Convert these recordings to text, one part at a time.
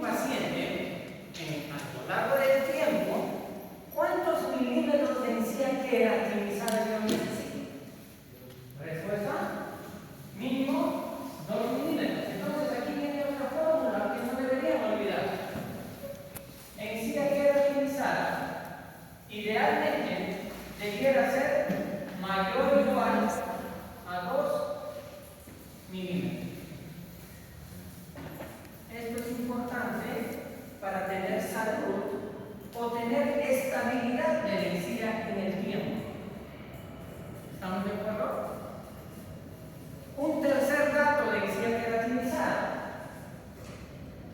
paciente, a lo largo del tiempo, ¿cuántos milímetros de encía queratinizada yo necesito? Respuesta, mínimo 2 milímetros. Entonces aquí viene otra fórmula que no deberíamos olvidar. Encía queratinizada, idealmente, debiera ser mayor o igual a 2 milímetros. Esto es importante para tener salud o tener estabilidad de la encía en el tiempo. ¿Estamos de acuerdo? Un tercer dato de encía queratinizada,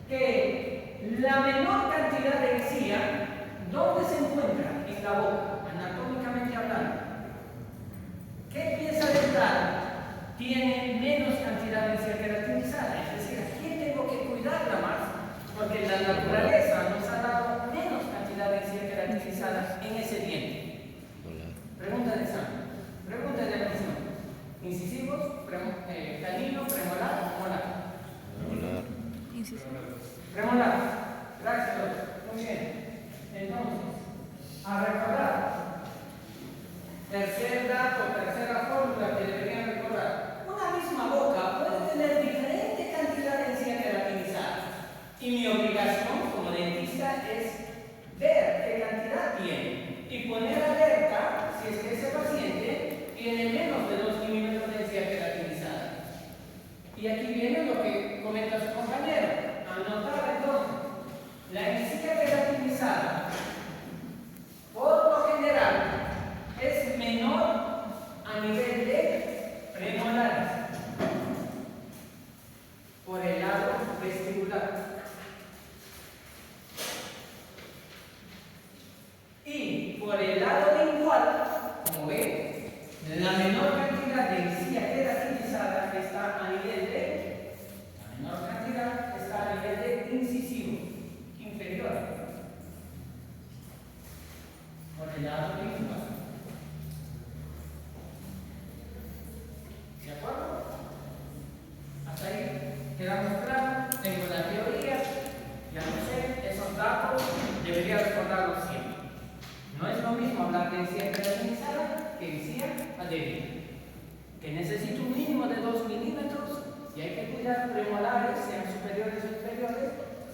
que la menor cantidad de encía, ¿dónde se encuentra? En la boca, anatómicamente hablando. ¿Qué pieza dental tiene menos cantidad de encía queratinizada? Es decir, ¿a quién tengo que cuidarla más? Porque la naturaleza nos ha dado menos cantidad de encía queratinizada en ese diente. Pregunta de examen. Pregunta de atención. Incisivos, canino, premolar o molar. Molar. Premolar. Gracias, doctor. Muy bien. Entonces, a recordar. Tercer dato, tercera fórmula que deberían recordar. Una misma boca puede tener diferente cantidad de encía queratinizada. Y mi obligación como dentista es ver qué cantidad tiene y poner alerta si es que ese paciente tiene menos de 2 milímetros de encía queratinizada. Y aquí viene lo que comenta su compañero. Anotar entonces, la encía queratinizada, por lo general, es menor a nivel de premolares por el lado vestibular. Y por el lado lingual, como ven, la menor cantidad de encía queratinizada está a nivel de, la menor cantidad está a nivel de incisivo inferior, por el lado lingual. ¿De acuerdo? Hasta ahí quedamos claros. Tengo la teoría, ya no sé, esos datos debería recordarlos siempre. No es lo mismo hablar de encía queratinizada que encía adherida, que necesito un mínimo de 2 milímetros y hay que cuidar premolares, sean superiores o inferiores,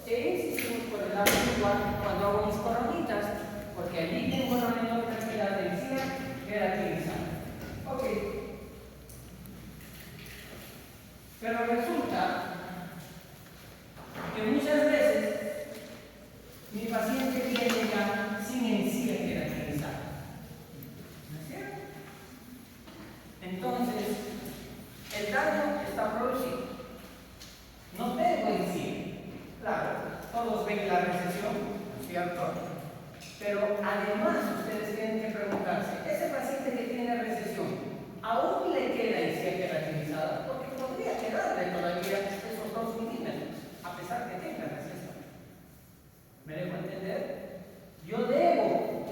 e incisivos por el lado igual cuando hago mis coronitas, porque allí tengo la menor cantidad de encía queratinizada. Ok. Pero resulta que muchas veces mi paciente viene ya sin encía queratinizada. ¿No es cierto? Entonces, el daño está producido. No tengo encía. Claro, todos ven la recesión, ¿no es cierto? Pero además ustedes tienen que preguntarse, ese paciente que tiene recesión, ¿aún le queda encía queratinizada? Porque podría quedarle todavía esos 2 milímetros, a pesar que tenga recesión. ¿Me dejo entender? Yo debo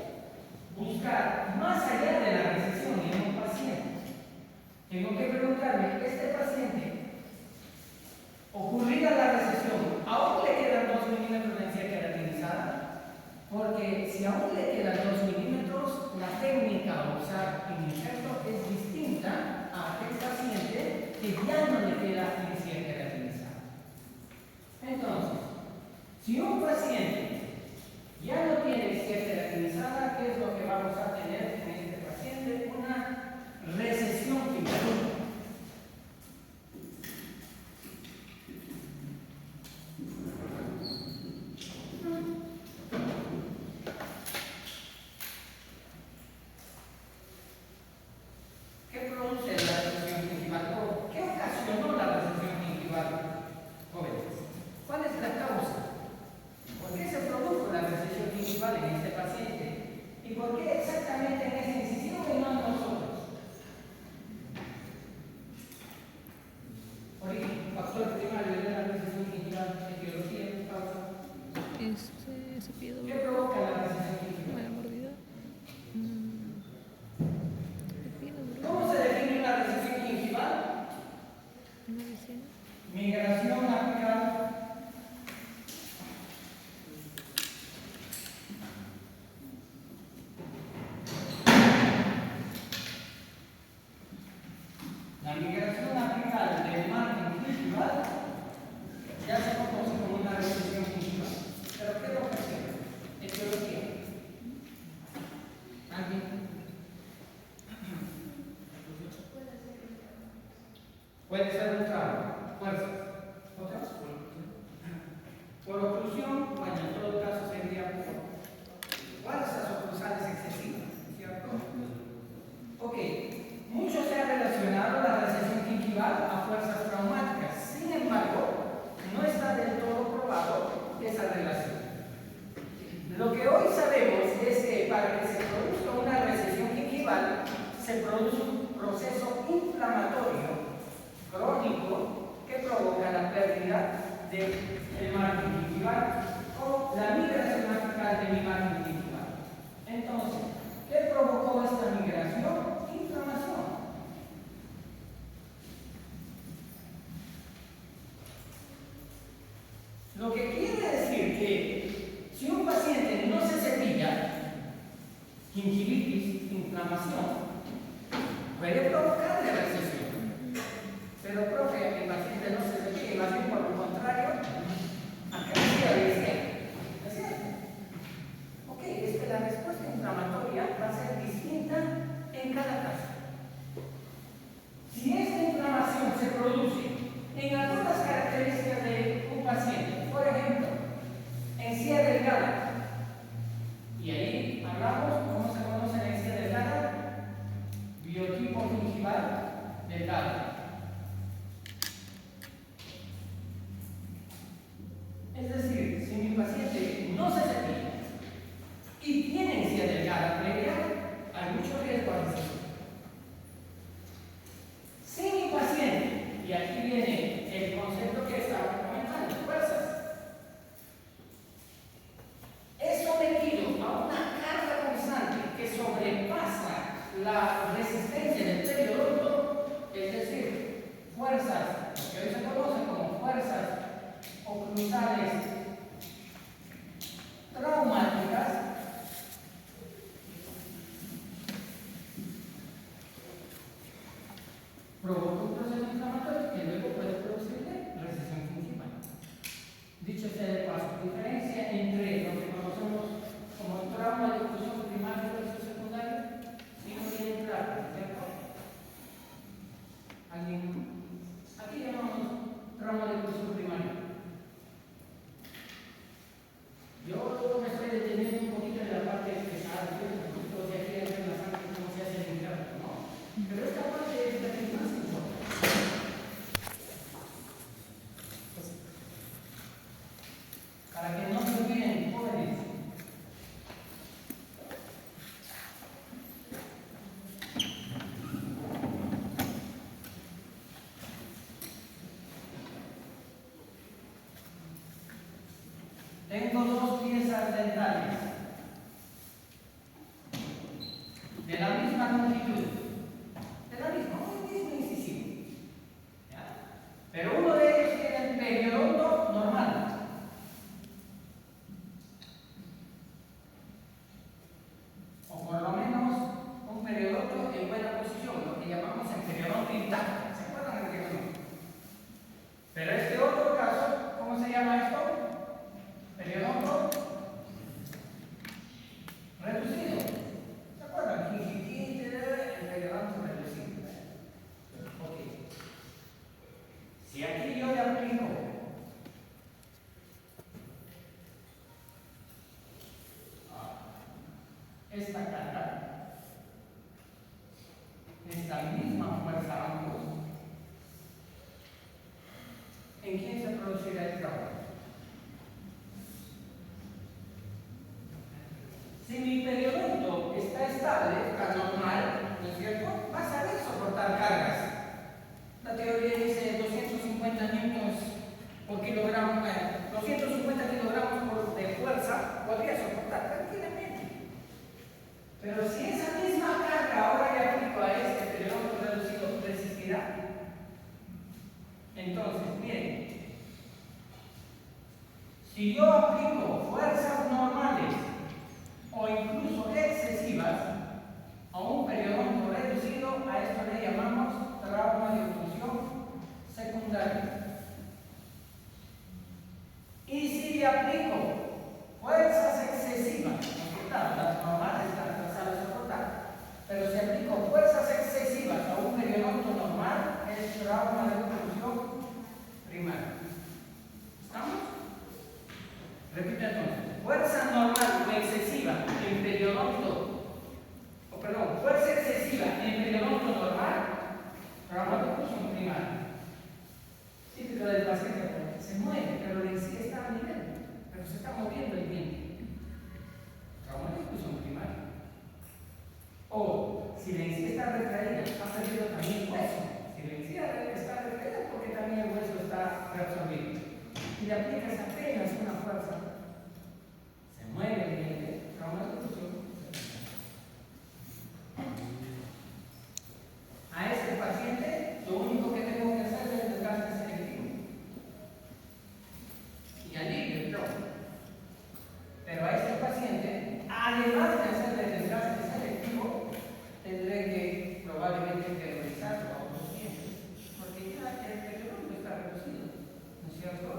buscar más allá de la recesión en un paciente. Tengo que preguntarme, ¿este paciente, ocurrida la recesión, aún le quedan 2 milímetros de encía queratinizada? Porque si aún le quedan 2 milímetros, la técnica a usar en injerto es distinta a aquel paciente que ya no le queda encía queratinizada. Entonces, si un paciente ya no tiene encía queratinizada, ¿qué es lo que vamos a tener en este paciente? Una recesión quirúrgica. ¿Qué produce la recesión gingival? ¿Qué ocasionó la recesión gingival, jóvenes? ¿Cuál es la causa? ¿Por qué se ser un trauma. Fuerzas. ¿Otras? Por oclusión, bueno, en todo caso sería por fuerzas oclusales excesivas, ¿cierto? Ok. Mucho se ha relacionado la recesión gingival a fuerzas traumáticas. Sin embargo, no está del todo probado esa relación. Lo que hoy sabemos es que para que se produzca una recesión gingival se produce un proceso inflamatorio crónico que provoca la pérdida del margen gingival o la migración apical de mi margen gingival. Entonces, ¿qué provocó esta migración? Inflamación. Lo que quiere decir que si un paciente no se cepilla, gingivitis, inflamación, puede provocar recesión. Pero, profe, el paciente no se cepilla, y más bien por lo contrario, acaricia de ¿es cierto? Ok, es que la respuesta inflamatoria va a ser distinta en cada caso. Si esta inflamación se produce en algunas características de un paciente, por ejemplo, encía delgada, y ahí hablamos, ¿cómo se conoce la encía delgada? Biotipo gingival delgado. Es decir, si mi paciente no se cepilla y tiene encía delgada previa, hay mucho riesgo de recesión. Si mi paciente, y aquí viene el concepto que estaba comentando, fuerzas, es sometido a una carga constante que sobrepasa la resistencia del periodonto, es decir, fuerzas que hoy se conocen como fuerzas oclusales traumáticas, provoca un proceso inflamatorio que luego puede producirle recesión gingival. Dicho sea de paso, diferencia entre lo que conocemos como trauma de oclusión primaria versus secundaria, y no viene claro, ¿cierto? ¿Alguien? Aquí llamamos trauma de oclusión primaria. Yo me estoy deteniendo un poquito en la parte pesada, un poquito de aquí en la sangre, cómo se hace el interno, ¿no? Pero esta parte es la que más importa. Para que no se olviden, jóvenes. Tengo dos piezas dentales de la misma longitud, un mismo incisivo, ¿ya? Pero uno de ellos tiene el periodonto normal. O por lo menos un periodonto en buena posición, lo que llamamos el periodonto intacto. ¿Se acuerdan del periodonto? Pero este otro caso, ¿cómo se llama esto? Periodonto reducido. ¿Se acuerdan? Gingivitis, el periodonto reducido. Ok. Si aquí yo le aplico esta carga, esta misma fuerza ambos, ¿en quién se producirá el trauma? Si mi periodonto está estable, está normal, ¿no es cierto? Va a saber soportar cargas. La teoría dice 250 newtons por kilogramo, 250 kilogramos de fuerza podría soportar tranquilamente. Pero si esa misma carga ahora le aplico a este periodonto reducido, ¿resistirá? Entonces, miren, si yo aplico fuerzas normales o incluso excesivas a un periodonto reducido, a esto le llamamos trauma de oclusión secundaria. Y si le aplico fuerzas excesivas, porque claro, las normales las sabe soportar, pero si aplico fuerzas excesivas a un periodonto normal, es trauma de oclusión Repito entonces, fuerza normal o excesiva en periodonto, fuerza excesiva en periodonto normal, traumatismo primario. Típico del paciente, se mueve, pero en sí está a nivel, pero se está moviendo el diente. Traumatismo primario. O si la encía está retraída, ha perdido también hueso. Si la encía está retraída, porque también el hueso está reabsorbido. Y le aplicas apenas una fuerza, se mueve el diente, traumatismo. A este paciente, lo único que tengo que hacer es el desgaste selectivo y alivio el trauma. Pero a este paciente, además de hacerle el desgaste selectivo, tendré que probablemente interiorizarlo a otros dientes, porque ya el periodonto está reducido, ¿no es cierto?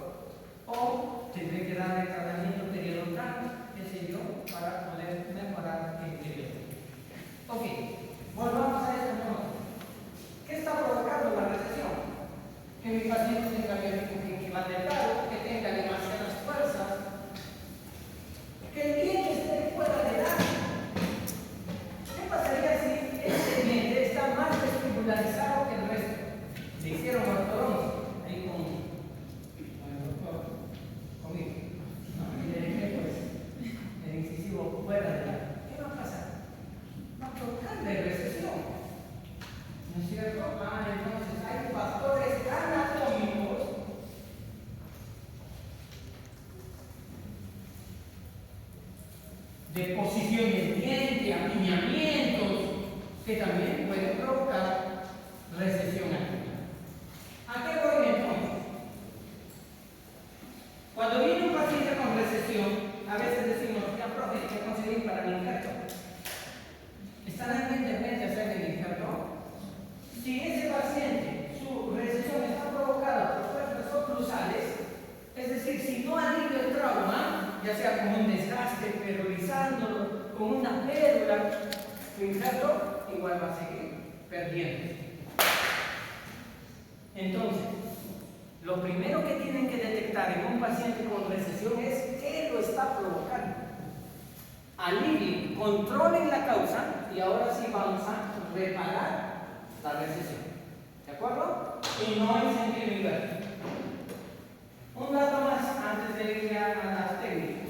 O tendré que darle tratamiento periodontal, qué sé yo, para poder mejorar el periodonto. Ok, volvamos a esto entonces. ¿Qué está provocando la recesión? Que mi paciente tenga gingival delgado, que tenga demasiadas fuerzas, que el diente esté fuera de largo. ¿Qué pasaría si este diente está más vestibularizado que el resto? Le hicieron ortodoncia ahí con el doctor, conmigo. ¿No? Y le dejé pues el incisivo fuera de largo. ¿Qué va a pasar? Va a provocarle recesión. ¿No es cierto? Entonces hay factores anatómicos de posición del diente, apiñamientos, que también pueden provocar recesión articular. ¿A qué voy entonces? Cuando viene un paciente con recesión, a veces decimos, ya profe, ¿qué conseguir para el injerto? ¿Están en internet de hacer el injerto? Si ese paciente, su recesión está provocada por fuerzas oclusales, es decir, si no alivia el trauma, ya sea con un desgaste, periodizándolo, con una pérdula, su injerto igual va a seguir perdiendo. Entonces, lo primero que tienen que detectar en un paciente con recesión es qué lo está provocando. Alivien, controlen la causa y ahora sí vamos a reparar la recesión. ¿De acuerdo? Y no en sentido inverso. Un dato más antes de ir a las técnicas.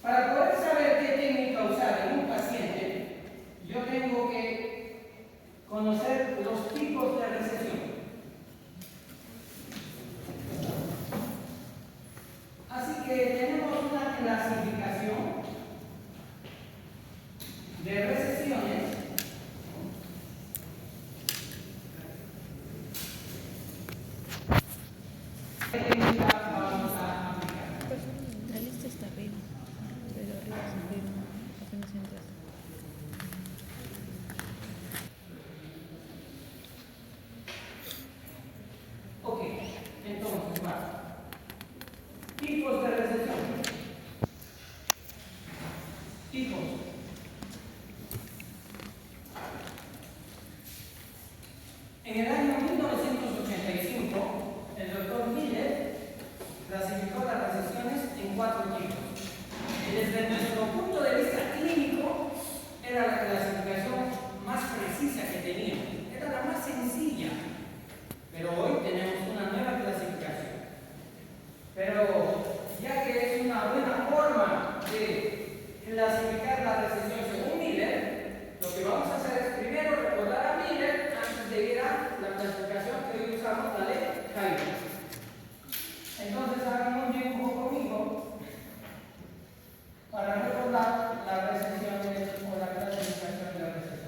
Para poder saber qué técnica usar en un paciente, yo tengo que conocer los tipos de recesión. Así que tenemos una clasificación de recesiones. ¿Qué técnica vamos a aplicar? La lista está arriba, pero arriba se arriba, apenas entras. Ok, entonces va. Tipos de recesión. Tipos. En el año 1985, el doctor Miller clasificó las recesiones en 4 tipos. Y desde nuestro punto de vista clínico, era la clasificación más precisa que teníamos. Era la más sencilla. Pero hoy tenemos una nueva clasificación. Pero ya que es una buena forma de clasificar la recesión según Miller, lo que vamos a hacer es primero recordar a Miller antes de ir a la clasificación que hoy usamos, la de Cairo. Entonces hagan un dibujo conmigo para recordar la recesión o la clasificación de la recesión.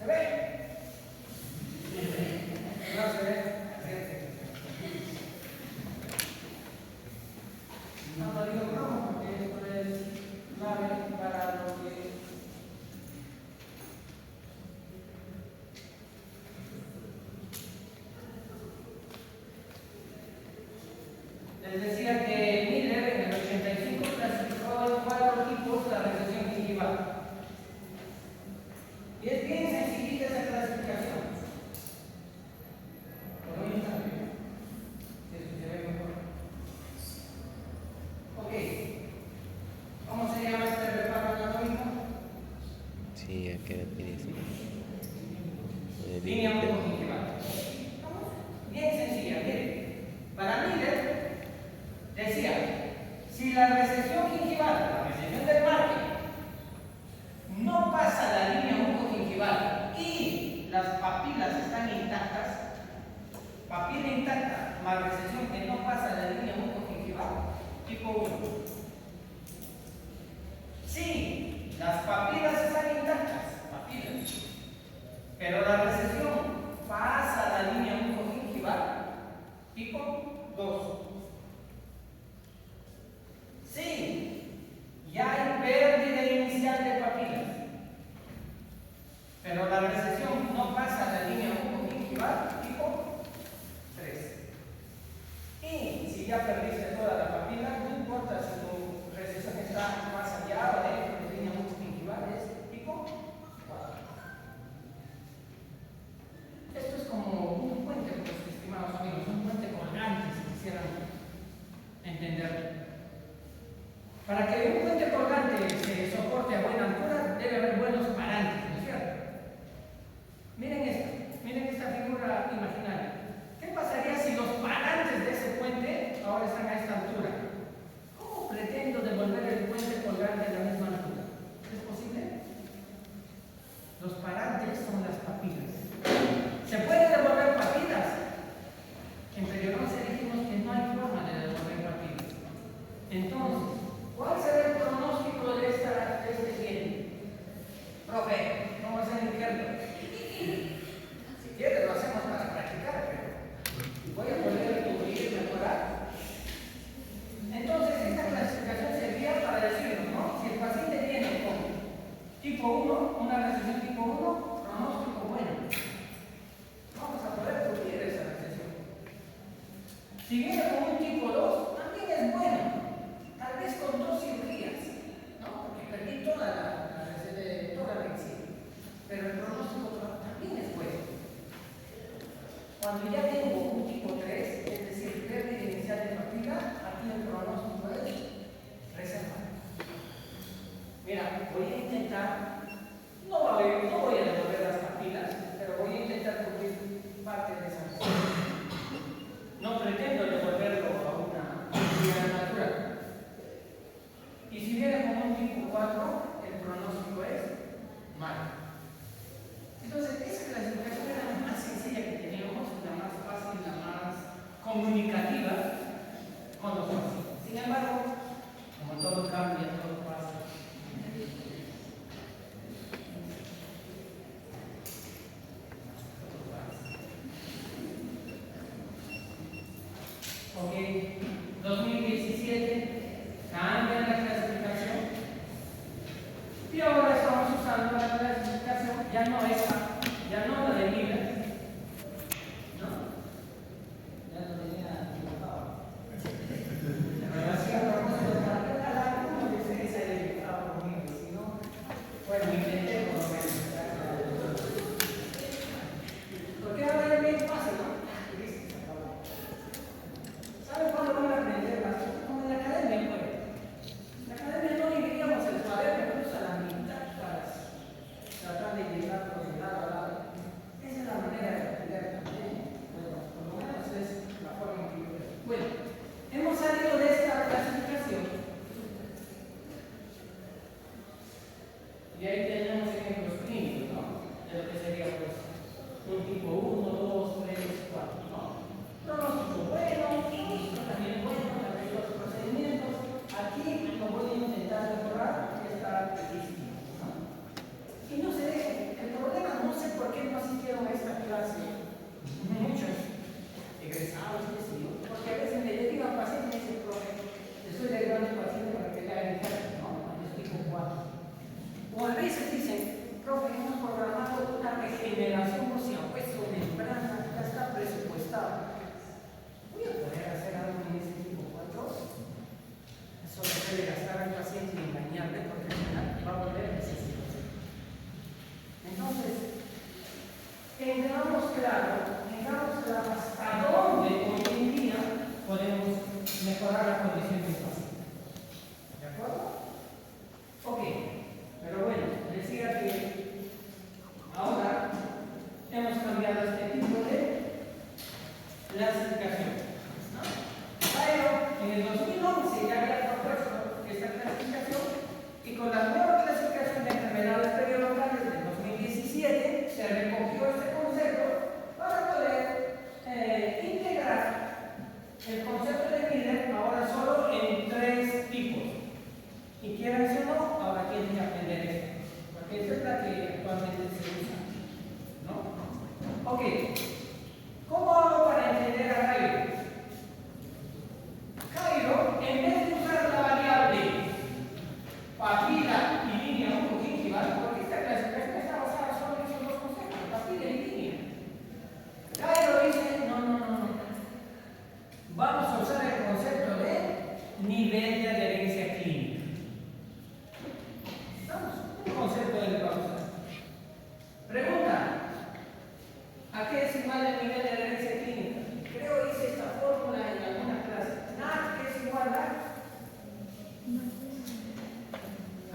¿Se ve? No se ve. No digo cromo porque esto es clave para lo que les decía que Miller en el 85 clasificó en 4 tipos la recesión gingival. Y es bien sencillita esa clasificación. Por hoy está bien. Si se ve mejor. Ok. ¿Cómo se llama este reparo anatómico? Sí, hay que dice. Línea oncogingival. Bien sencilla, miren. Para Miller decía, si la recesión gingival, la recesión del margen, no pasa la línea oncogingival y las papilas están intactas, papila intacta más recesión que no pasa la línea oncogingival, tipo 1. Si las papilas están intactas, papilas, pero la recesión pasa la línea oncogingival, tipo 2. Sí, ya hay pérdida inicial de papilas, pero la recesión no pasa la línea oncogingival tipo 3. Y si ya perdiste toda la papila, no importa si tu recesión está más allá o dentro de línea oncogingival, es tipo 4. Esto es como un puente, pues, estimados amigos, un puente colgante, si quisieran entenderlo. Para que un puente colgante se soporte a buena altura, debe haber buenos parantes, ¿no es cierto? Miren esta figura imaginaria. ¿Qué pasaría si los parantes de ese puente ahora están a esta altura? ¿Cómo pretendo devolver el puente colgante a la misma altura? ¿Es posible? Los parantes son las papilas. ¿Se puede devolver papilas? En periodoncia dijimos que no hay forma de devolver papilas. Entonces, ¿cuál será el pronóstico de este diente? Profe, vamos a hacer un ejemplo. Si quieres lo hacemos para practicar, pero voy a poder cubrir, mejorar. Entonces, esta clasificación servía para decirnos, ¿no? Si el paciente viene con tipo 1, una recesión tipo 1, pronóstico bueno. Vamos a poder cubrir esa recesión. Si viene con un tipo 2, también es bueno. Tal vez con 2 cirugías, ¿no? Porque perdí toda la encía. Pero el pronóstico también es bueno. Cuando ya tengo un tipo 3, es decir, pérdida inicial de papila, aquí el pronóstico es reservado. Mira, voy a intentar, no voy a devolver las papilas, pero voy a intentar cubrir parte de esa recesión. No pretendo devolverlo a una vida natural. Y si viene con un tipo 4, el pronóstico es malo. Entonces, esa clasificación era la más sencilla que teníamos, la más tengamos claro hasta dónde hoy en día podemos mejorar la condición del paciente. ¿De acuerdo? Ok, pero bueno, decía que ahora hemos cambiado este tipo de clasificación, ¿no? Pero en el 2011 ya había propuesto esta clasificación y con la nueva clasificación de enfermedades periodontalles del 2017 se recogió este concepto para poder integrar el concepto de Miller ahora solo en 3 tipos. Y quieran o no, ahora tienen que aprender esto, porque esta es la que actualmente se usa, ¿no? Ok, ¿cómo hago para entender a Cairo? Cairo, en vez de usar la variable papila y línea oncogingival, porque esta clasificación está basada solo en esos dos conceptos, papila y línea. Cairo dice, no. Vamos a usar el concepto de nivel de adherencia clínica. ¿Estamos? Un concepto del que vamos a usar. Pregunta. ¿A qué es igual el nivel de adherencia clínica? Creo que hice esta fórmula en alguna clase. NAC, ¿qué es igual a?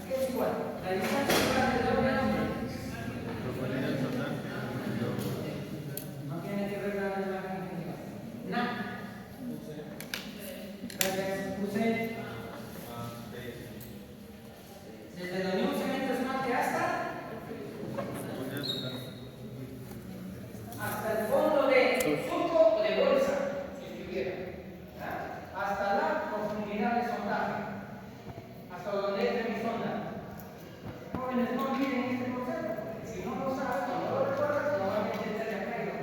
¿A qué es igual? La distancia total del doble nombre. No tiene que ver nada con la clínica. NAC. Gracias. Puse. Desde la Unión Cemento Esmalte hasta el fondo de surco o de bolsa, si estuviera, hasta la profundidad de sondaje, hasta donde entre mi sonda. Jóvenes, no olviden este concepto, porque si no lo sabes, cuando lo recuerdas, normalmente te haya caído.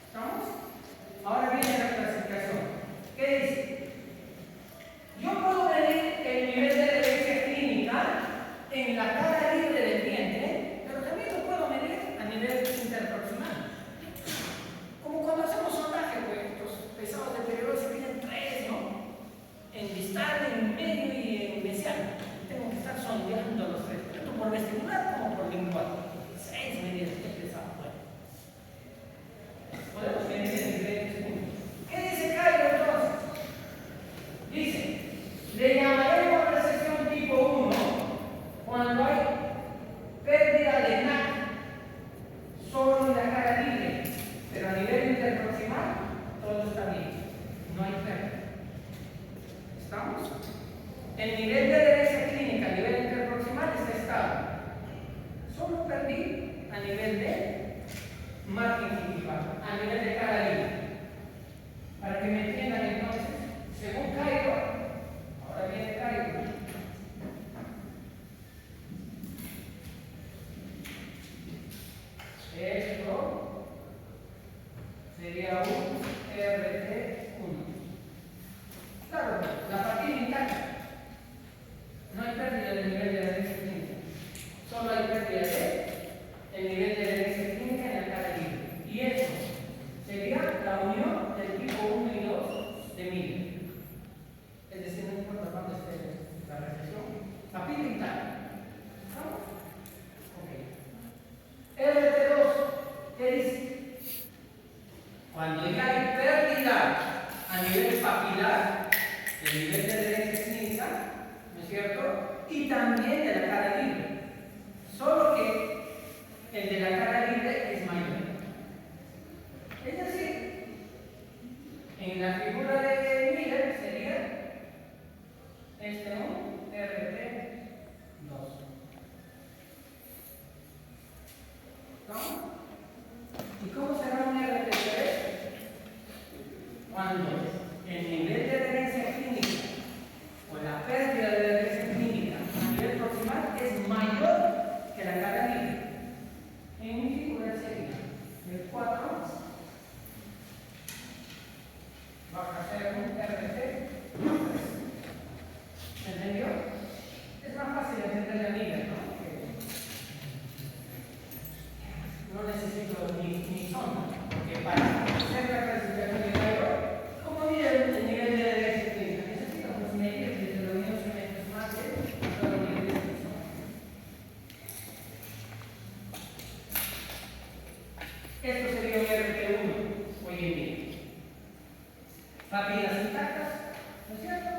¿Estamos? Ahora viene la clasificación. ¿Qué dice? Yo puedo medir el nivel de adherencia clínica en la cara libre del diente, pero también lo puedo medir a nivel interproximal. Como cuando hacemos sondaje, pues los pesados de periodo se piden 3, ¿no? En distal, en medio y en mesial. Tengo que estar sondeando los 3, tanto por vestibular como por lingual. 6 medidas de pesado. Bueno. Podemos medir el nivel de segundos. ¿Qué dice Cairo entonces? Dice, le llamaremos recesión tipo 1 cuando hay pérdida de NAC solo en la cara libre, pero a nivel interproximal todo está bien, no hay pérdida. ¿Estamos? El nivel de adherencia clínica a nivel interproximal está estable. Solo perdí a nivel de margen gingival, a nivel de cara libre. Para que me entiendan entonces, según Cairo, ahora viene Cairo. Esto sería un RT1. Claro, la partida intacta. No hay pérdida del nivel de adherencia clínica. Solo hay pérdida del nivel de adherencia clínica en la cara libre. Y eso sería la unión del tipo 1 y 2 de Miller. Es decir, no importa cuándo esté la recesión. Papila intacta. ¿Estamos? Ok. RT2, ¿qué dice? Cuando ya hay pérdida a nivel papilar del nivel de adherencia clínica, ¿no es cierto? Y también de la cara libre. Solo que Esto sería un RT1 hoy en día. Papilas intactas, ¿no es cierto?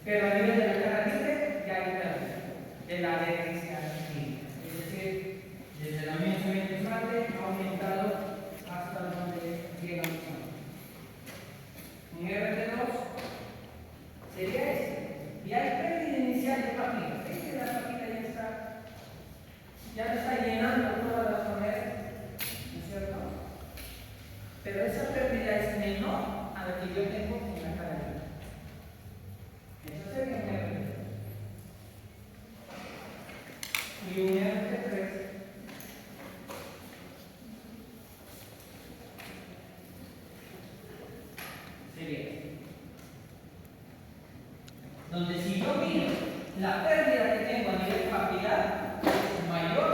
Pero a nivel de la cara libre ya hay pérdida de la adherencia clínica. Es decir, desde la mente infante ha aumentado hasta donde llega un RT2 sería este. Y hay pérdida inicial de papila. ¿Ves que la papila ya está llenando todas las paredes? ¿No es cierto? Pero esa pérdida es menor a la que yo tengo en la cara libre. Eso sería un RT2. Y un RT3 sería este. Donde si yo miro la pérdida que tengo a nivel papilar es mayor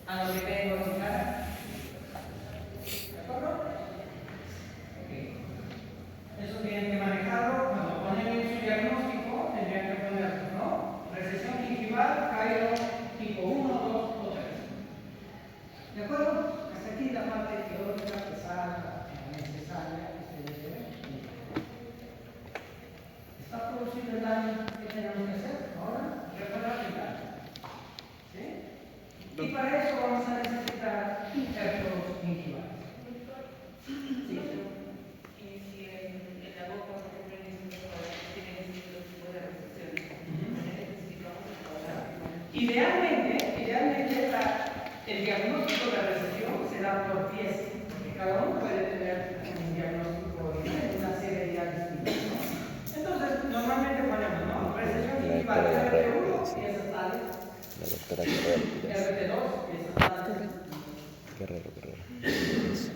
a lo que tengo en cara. ¿De acuerdo? Okay. Eso tienen que manejarlo. Cuando ponen en su diagnóstico, tendrían que poner, ¿no? Recesión gingival, Cairo tipo 1, 2 o 3. ¿De acuerdo? Hasta aquí la parte teórica pesada, necesaria que se debe ver. ¿Está produciendo el daño que tenemos que hacer? Ahora, reparar el daño. ¿Sí? Y para eso vamos a necesitar injertos gingivales. Sí. Si en la boca, por ejemplo, tiene distintos tipos de recepciones, necesitamos Idealmente el diagnóstico de la recesión se da por pies, porque cada uno puede tener un diagnóstico diferente, una serie de distintas, ¿no? Entonces, normalmente ponemos, ¿no? Recesión gingival RT1 y esas tales. La doctora Guerrero. RT2 y esas tales. Guerrero. Eso.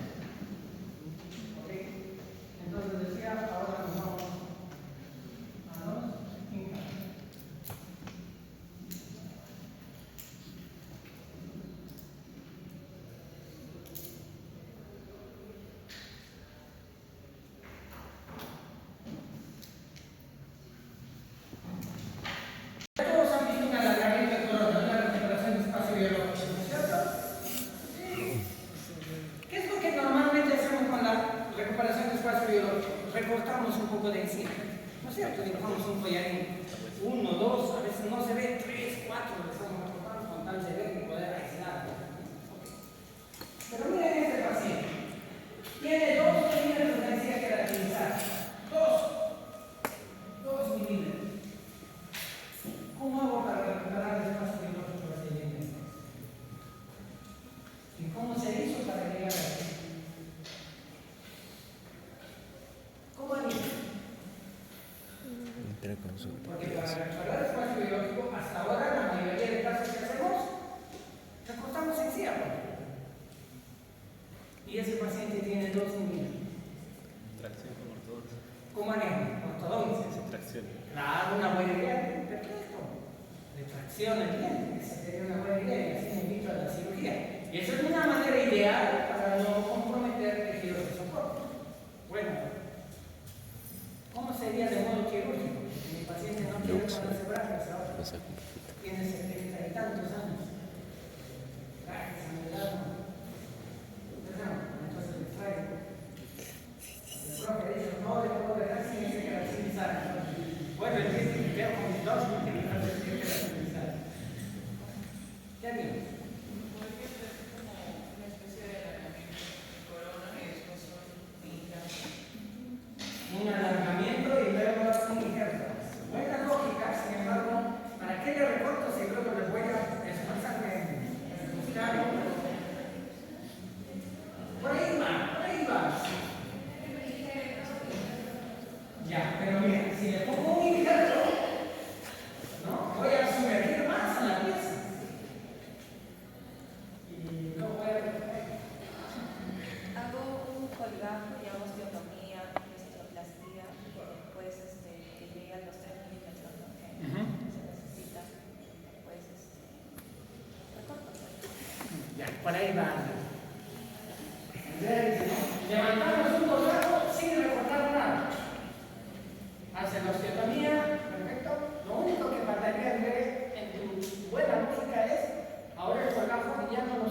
Ok. Entonces decía, ahora nos vamos a los injertos. Todos han visto un alargamiento de color, una recuperación de espacio biológico, ¿no es cierto? Sí. ¿Qué es lo que normalmente hacemos con la recuperación de espacio biológico? Recortamos un poco de encima, ¿no es cierto? Dibujamos un collarín, 1, 2, a veces no se ve, 3, 4, lo estamos recortando con tal de ver y poder aislar. Pero miren este paciente, tiene 2 milímetros de encía queratinizada, 2 milímetros. ¿Cómo hago para recuperar el espacio biológico brasileño? ¿Y cómo se hizo para llegar a aquí? ¿Cómo han hecho? Porque para recuperar el espacio biológico, hasta ahora la mayoría de casos que hacemos, recortamos encía. Y ese paciente tiene 2 milímetros. Tracción como ortodoncia. ¿Cómo manejan? Ortodoncia. Tracción. Claro, una buena idea, perfecto. De tracción al diente, esa sería una buena idea, y así me invito a la cirugía. Y eso es una manera ideal para no comprometer tejidos de soporte. Bueno, ¿cómo sería de modo quirúrgico? Mi paciente no quiere ponerse brackets ahora. Tiene 70 y tantos años. Brackets a mi lado. Entonces le traigo. El profe dice, no le puedo dejar sin ese caracterizar. Bueno, el que se queda con mis 2 milímetros de caracterizar. ¿Qué haríamos? una especie de alargamiento de corona y después un injerto. Un alargamiento y luego un injerto. Buena lógica, sin embargo, ¿para qué le recorto si luego les voy a desplazarme en buscar? Por ahí va. Ya, pero miren, si le pongo un injerto, ¿no? Voy a sumergir más en la pieza. Y no voy a recuperar. Hago un colgajo, digamos, osteotomía, osteoplastia, pues que llegue a los 3 milímetros, ¿no? Que se necesita, pues recorto. Ya, por ahí va. Levantamos un colgajo sin recortar nada. Hace la osteotomía, perfecto. Lo único que faltaría ver en tu buena lógica es, ahora el colgajo ya no lo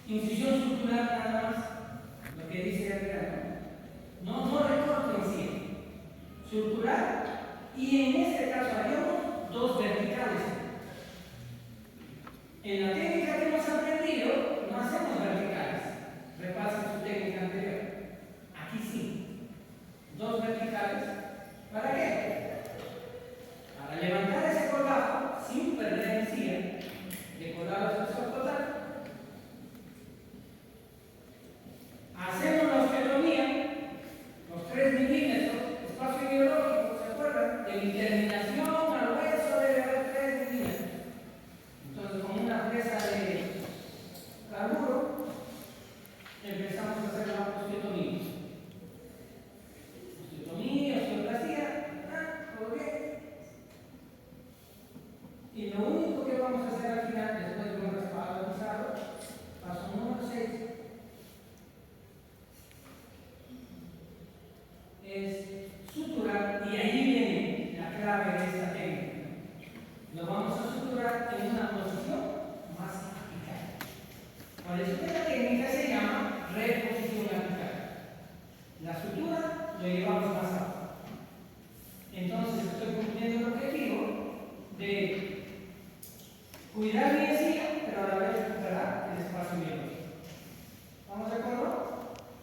Incisión sutural nada más, lo que dice Adriano. No recorte en sí. Sutural, y en este caso haríamos dos verticales. En la técnica que hemos aprendido, no hacemos verticales. Repasen su técnica anterior. Aquí sí. Dos verticales. ¿Para qué? Para levantar ese colgajo sin perder energía de colgado sucesor total. Hacemos la osteotomía, los 3 milímetros, espacio biológico, ¿se acuerdan? De mi terminación al hueso debe haber 3 milímetros. Entonces, con una presa de carburo, empezamos a hacer la osteotomía. Osteoplastía, todo bien. Y lo único que vamos a hacer al final, después de un raspado avanzado, paso número 6, es suturar, y ahí viene la clave de esta técnica. Lo vamos a suturar en una posición más apical. Por eso esta técnica se llama reposición apical. La sutura lo llevamos más abajo. Entonces estoy cumpliendo el objetivo de cuidar mi encía, pero a la vez recuperar el espacio biológico. ¿Estamos de acuerdo?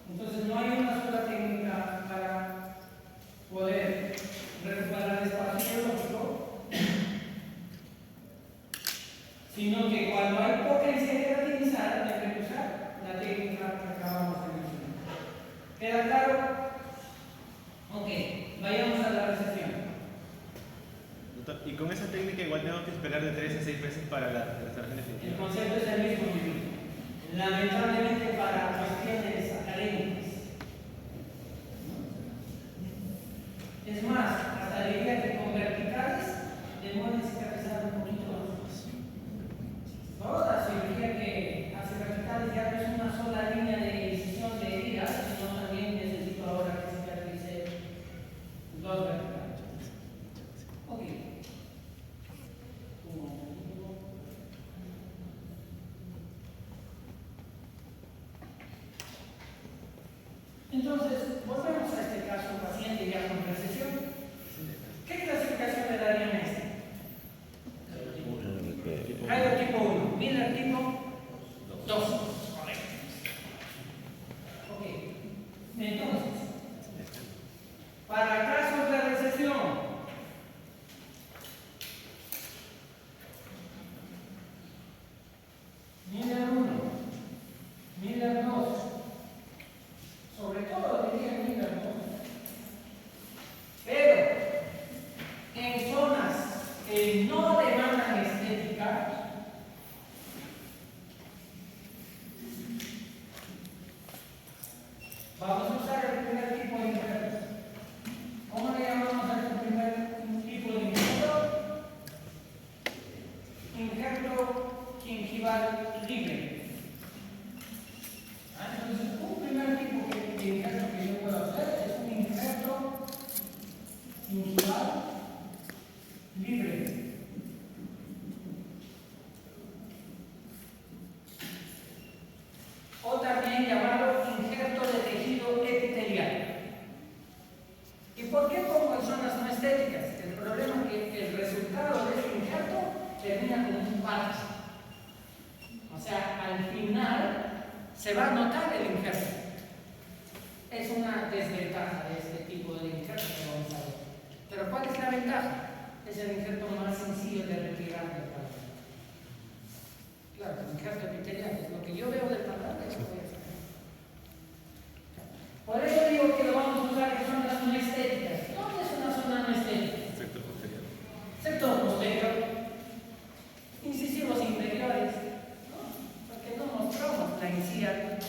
Entonces no hay una sola técnica para poder recuperar el espacio biológico, sino que cuando hay poca encía queratinizada hay que usar la técnica que acabamos de mencionar. ¿Queda claro? Ok, vayamos a la recepción. Doctor, y con esa técnica igual tengo que esperar de 3 a 6 meses para la restauración El definitiva. concepto es el mismo, mi vida. Lamentablemente para cuestiones académicas. Es más, hasta diría que con verticales demoran cicatrizar un poquito más. Toda cirugía que hace verticales ya no es una sola línea de incisión de herida, sino también necesito ahora que cicatrice dos verticales. Ok. Un momento. Entonces, volvemos a este caso, paciente ya con recesión. ¿Qué clasificación le darían a este? Heider tipo 1, Miller tipo 2. Correcto. Ok. Entonces, para casos de recesión, Miller 1, Miller 2, sobre todo diría Miller 2, pero en zonas que no demandan estética, vamos a usar el primer tipo de injerto. ¿Cómo le llamamos a este primer tipo de injerto? Injerto gingival libre. Entonces, un primer tipo de injerto que yo puedo hacer es un injerto gingival libre. O también llamado injerto de tejido epitelial. ¿Y por qué pongo en zonas no estéticas? El problema es que el resultado de este injerto termina como un parche. O sea, al final se va a notar el injerto. Es una desventaja de este tipo de injerto que vamos a ver. Pero ¿cuál es la ventaja? Es el injerto más sencillo de retirar del paladar. Claro, el injerto epitelial es lo que yo veo del paladar, eso voy a hacer. Por eso digo que lo vamos a usar en zonas no estéticas. ¿Dónde es una zona no estética? Sector posterior. Sector posterior, incisivos inferiores, ¿no? Porque no mostramos la encía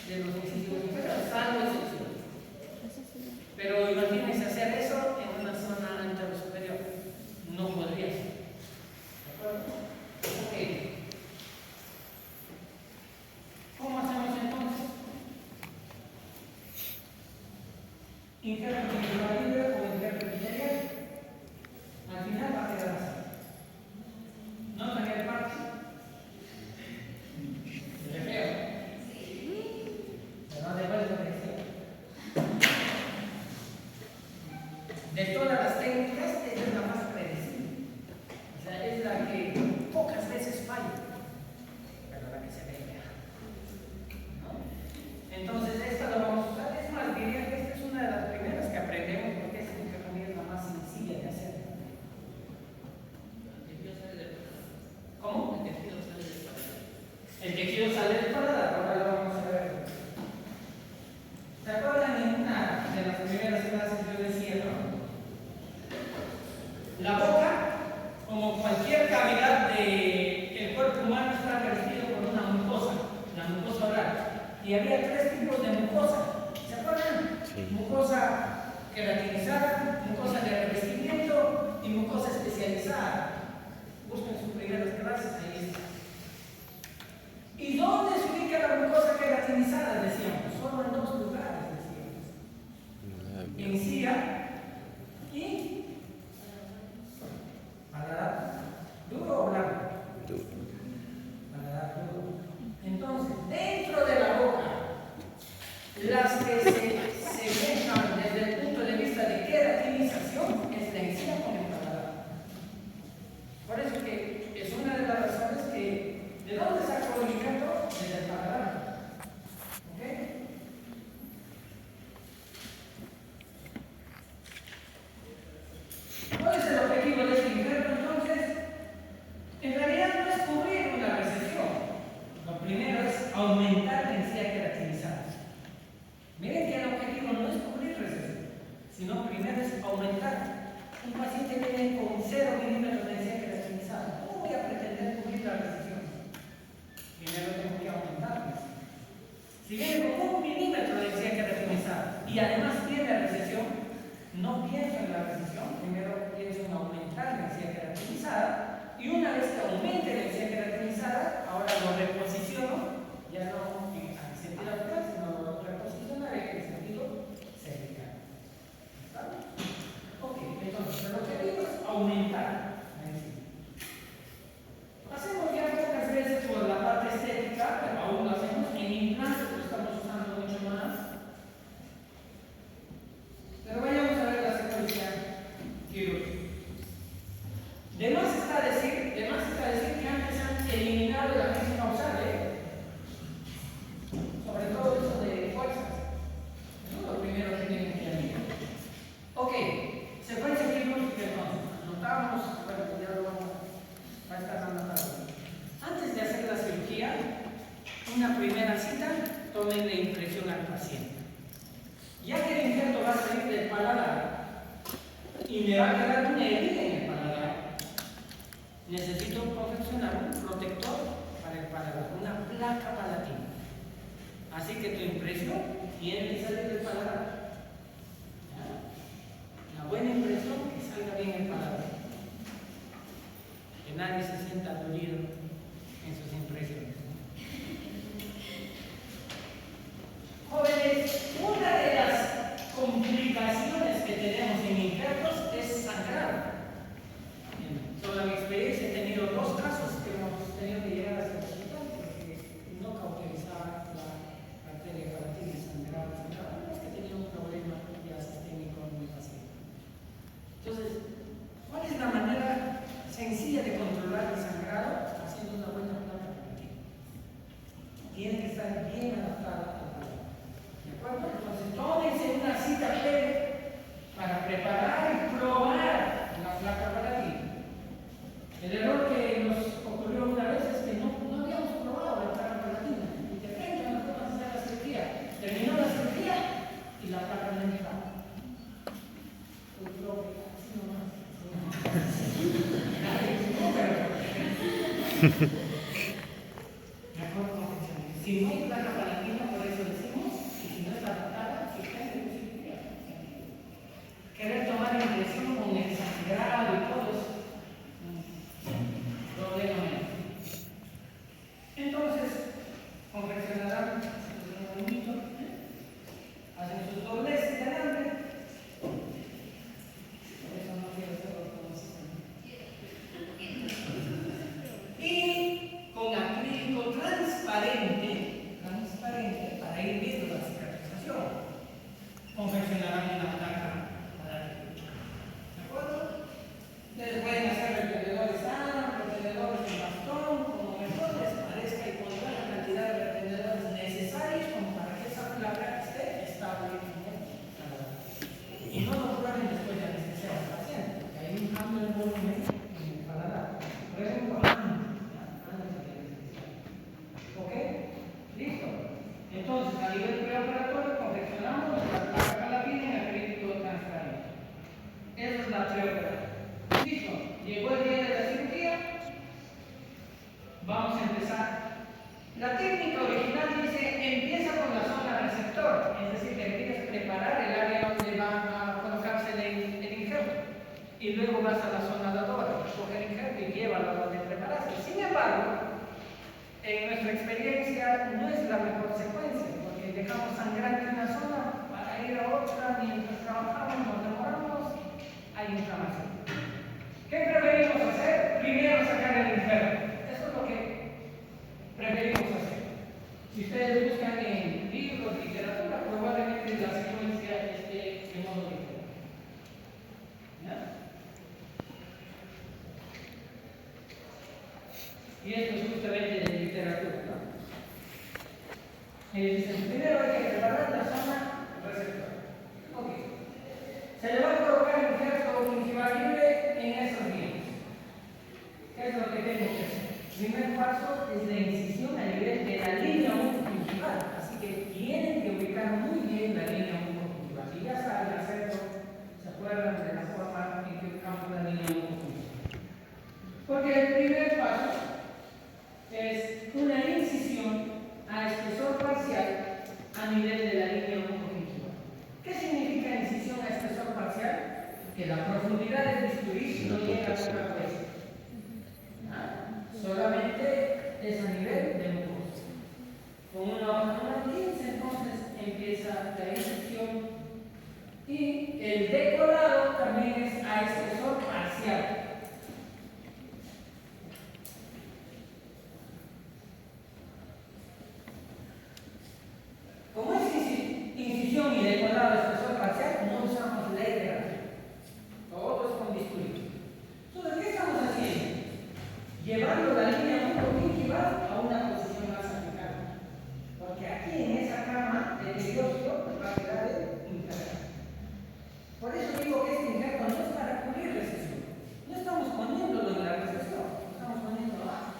de los incisivos inferiores, salvo excepciones. Pero imagínense hacer eso en una zona anterosuperior. No podría ser. ¿De acuerdo? Ok. ¿Cómo hacemos entonces? La boca, como cualquier cavidad del cuerpo humano, está revestido por una mucosa, la mucosa oral. Y había 3 tipos de mucosa. ¿Se acuerdan? Sí. Mucosa queratinizada, mucosa de revestimiento y mucosa especializada. Busquen sus primeras clases, ahí está. ¿Y dónde se ubica la mucosa queratinizada? Decíamos, solo en 2 lugares, decíamos. Encía y paladar. ¿Duro o blando? Duro. Paladar duro. Entonces, dentro de la boca, las que se semejan desde el punto de vista de queratinización es la encía con el paladar. Por eso que es una de las razones que, ¿de dónde sacó el injerto? Desde el paladar. ¿Ok? ¿Cuál es el objetivo de este injerto entonces? En realidad no es cubrir una recesión. Lo primero es aumentar la encía queratinizada. Miren que el objetivo no es cubrir recesión, sino primero es aumentar. Un paciente viene con 0 milímetros de encía queratinizada. ¿Cómo voy a pretender cubrir la recesión? Primero tengo que aumentarla. Si viene con 1 milímetro de encía queratinizada y además tiene recesión, no pienso en la recesión, primero pienso en aumentar la encía queratinizada y una vez que aumente la encía queratinizada, ahora lo reposiciono, ya no en sentido actual, sino lo reposicionaré en sentido cervical. ¿Está? Ok, entonces el objetivo es aumentar la encía. Hacemos ya pocas veces por la parte estética, pero aún lo hacemos en implantes, lo estamos usando mucho más. Pero vayamos a ver la secuencia quirúrgica. De más está decir que antes han eliminado la crisis causal, sobre todo eso de fuerzas. Eso es lo primero que tienen que eliminar. Ok, secuencia quirúrgica entonces. Anotamos, bueno, ya lo vamos a estar anotando. Antes de hacer la cirugía, una primera cita, tomen la impresión al paciente. Ya que el injerto va a salir del paladar y me va a quedar una herida en el paladar, necesito confeccionar un protector para el paladar, una placa palatina. Así que tu impresión tiene que salir del paladar. ¿Ya? La buena impresión que salga bien el paladar. Que nadie se sienta dolido en sus impresiones. Jóvenes, una de las complicaciones que tenemos en injertos es sangrado. Sobre mi experiencia he tenido 2 casos que hemos tenido que llegar hasta el hospital porque no cauterizaba la arteria palatina y sangraba. No es que tenía un problema ya sistémico en mi paciente. Entonces, ¿cuál es la manera sencilla de controlar el sangrado? Haciendo una buena placa palatina. Tiene que estar bien adaptada al paladar. ¿De acuerdo? Entonces, tómense una cita previa para preparar y probar la placa palatina. El error que nos ocurrió una vez es que no habíamos probado la placa palatina. Y de repente nos fuimos a hacer la cirugía. Terminó la cirugía y la placa no entraba. Así nomás. ¿De acuerdo? Si no hay placa palatina, por eso decimos, y si no es adaptada, se cae de cirugía. Querer tomar impresión con el sangrado y todo eso. Problema menos. Entonces, confeccionarán un bonito, hacen sus dobleces de alambre. Por eso no quiero hacerlo como sistema. Y en nuestra experiencia no es la mejor secuencia, porque dejamos sangrante una zona para ir a otra, mientras trabajamos, nos demoramos, hay inflamación. ¿Qué preferimos hacer? Primero sacar el enfermo. Eso es lo que preferimos hacer. Si ustedes buscan en libros, literatura, probablemente la secuencia esté de modo diferente. ¿Ya? Y esto es justamente de literatura, ¿no? Dicen, primero hay que preparar la zona receptora. Ok. Se le va a colocar el injerto gingival en esos días. ¿Qué es lo que tengo que hacer? El primer paso es la incisión a nivel de la línea oncogingival. Así que tienen que ubicar muy bien la línea oncogingival. Si ya saben hacerlo, se acuerdan de la forma en que ubicamos la línea oncogingival. Porque el primer paso es una incisión a espesor parcial a nivel de la línea oncogingival. ¿Qué significa incisión a espesor parcial? Que la profundidad del bisturí no llega a una huesa. Solamente es a nivel de mucosa. Con una pinza entonces empieza la incisión y el decolado también es a espesor parcial. Como es incisión y decolado de espesor parcial, no usamos letra. Todo es con bisturí. Entonces, ¿qué estamos haciendo? Llevando la línea oncogingival a una posición más aplicada. Porque aquí en esa cama el dióxido va a quedar injerto. Por eso digo que este injerto no es para cubrir recesión. No estamos poniéndolo en la recesión, estamos poniéndolo abajo.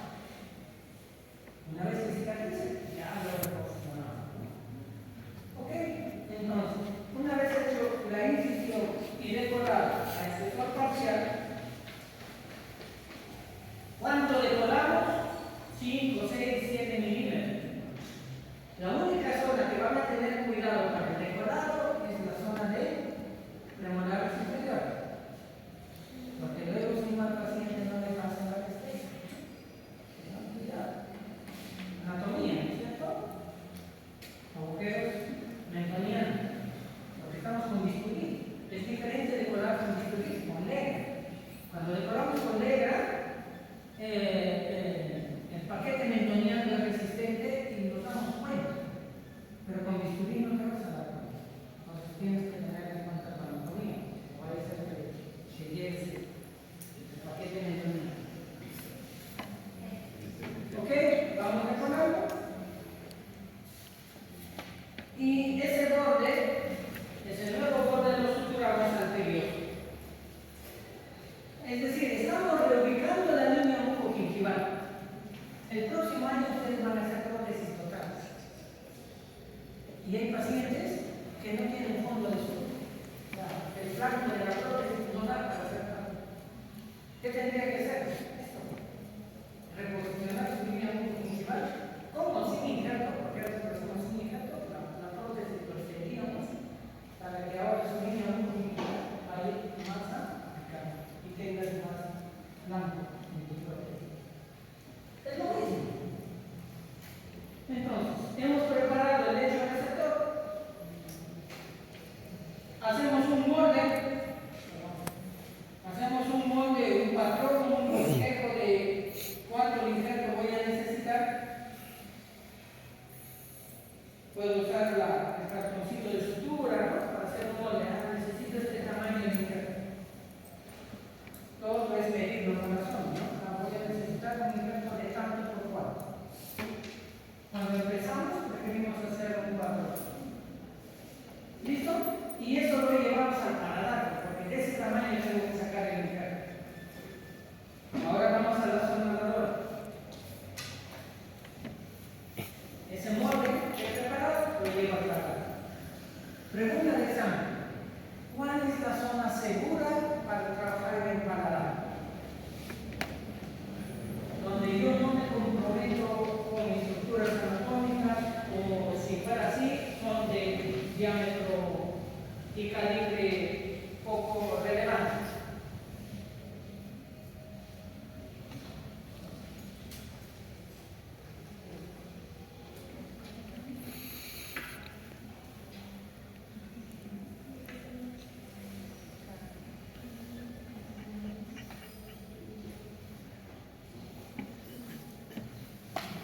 Una vez que cicatrice, ya lo reposicionamos. Ok, entonces, una vez hecho la incisión y decolado a espesor parcial, ¿cuánto decolamos? 5, 6, 7 milímetros. La única zona que van a tener cuidado para el decolado es la zona de premolar superior. Porque luego si al paciente no le pasa la anestesia. Tengan cuidado. Anatomía, ¿no es cierto? Agujeros mentonianos. Porque estamos con bisturí. Es diferente decolar con bisturí, con legra. Cuando decolamos con legra, el paquete mentoniano es resistente y nos damos cuenta, pero con bisturí no te vas a dar cuenta. Entonces tienes que tener en cuenta la anatomía. Puede ser que llegues el paquete mentoniano. Ok, vamos a ponerlo. Y ese borde es el nuevo borde de los suturados anteriores. Es decir, estamos reubicando la línea oncogingival. El próximo año ustedes van a hacer prótesis totales. Y hay pacientes que no tienen fondo de sutura. O sea, el flanco de la prótesis no da para hacer nada. ¿Qué tendría que hacer? Esto. Reposicionar su línea oncogingival. ¿Cómo? Sin injerto, porque a veces hacemos sin injerto, la prótesis lo extendíamos para que ahora su línea oncogingival vaya más acá y tengas más blanco en tu prótesis. Es lo mismo. Entonces, hemos preparado el lecho receptor. Hacemos un molde, un patrón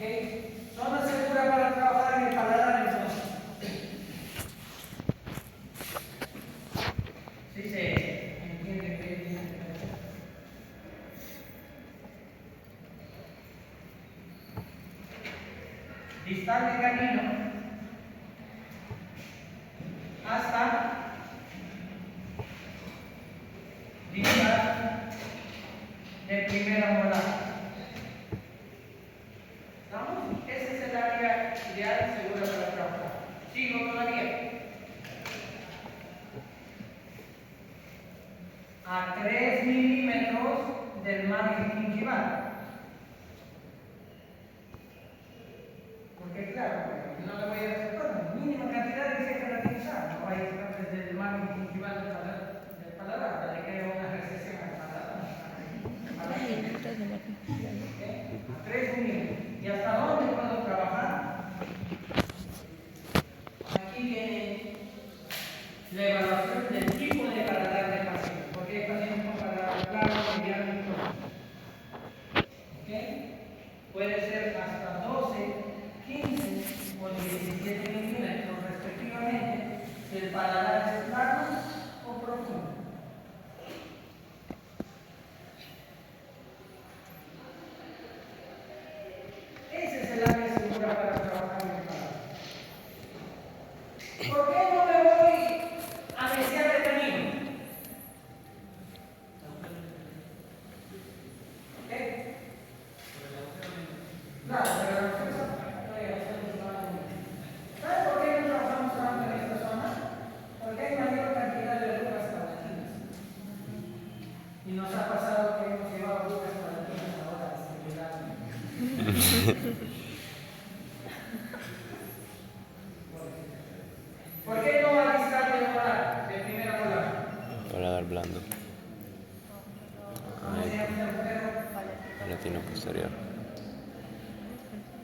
¿Ok? Zona segura para trabajar en el paladar entonces. Sí se entiende que tiene que hacer. Distal de canino hasta distal de primera molar. ¿Estamos? Ese es el área ideal segura para trabajar. ¿Sigo todavía? A 3 milímetros del margen gingival. Porque claro, no le voy a hacer todo, mínima cantidad de caracterizar, no va a ir desde el margen gingival del paladar, le crea una recesión al paladar. Entonces, no margen. ¿Ok? 3 milímetros. ¿Y hasta dónde puedo trabajar? Aquí viene la evaluación del tipo de paladar del paciente, porque hay pacientes con paladar claro, mediano y corto. ¿Ok? Puede ser hasta 12, 15 o 17 milímetros respectivamente, si el paladar es plano o profundo. Ese es el área segura para trabajar en el paladar. ¿Por qué no me voy a meciar de canino? ¿Ok? Claro, pero ¿sabe por qué no trabajamos tanto en esta zona? Porque hay mayor cantidad de arrugas palatinas. Y nos ha pasado que hemos llevado arrugas palatinas ahora a la seguridad. ¿Por qué no a distal de molar, de primera molar? Paladar blando. ¿Cómo se llama este agujero? Palatino posterior.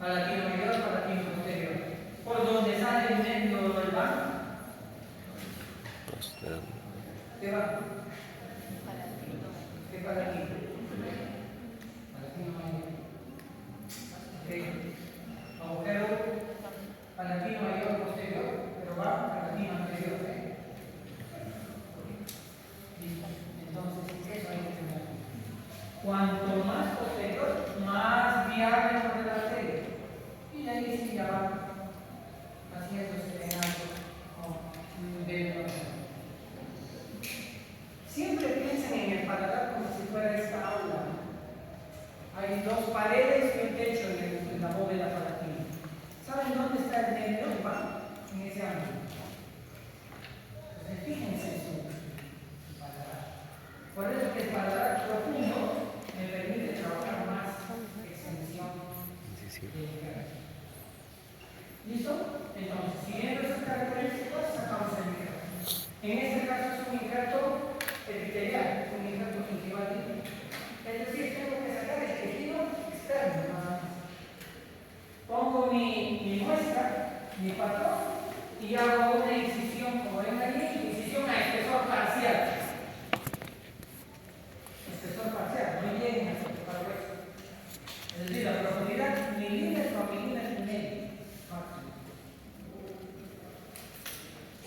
Palatino mayor, palatino posterior. ¿Por donde sale el medio del banco? Posterior. ¿Qué va? ¿Qué palatino? Palatino mayor. Ok. Agujero, palatino mayor posterior, pero va palatino anterior. Listo. Entonces, eso hay que tener. Cuanto más posterior, más viable por la arteria. Y de ahí sí ya va haciéndose en algo de siempre piensen en el paladar como si fuera esta aula. Hay 2 paredes y un techo en la bóveda palatina. ¿Saben dónde está el medio? ¿Va? En ese ángulo. Entonces, fíjense en su paladar. Por eso que el paladar profundo me permite trabajar más extensión del cabello. ¿Listo? Entonces, siguiendo esas características, sacamos el injerto. En este caso es un injerto epitelial, es un injerto gingival. Es decir, tengo que sacar el tejido externo nada más. Pongo mi muestra, mi patrón, y hago una incisión, como ven allí, incisión a espesor parcial. Espesor parcial, no lleguen a separar hueso. Es decir, la profundidad milímetro a milímetro y medio máximo.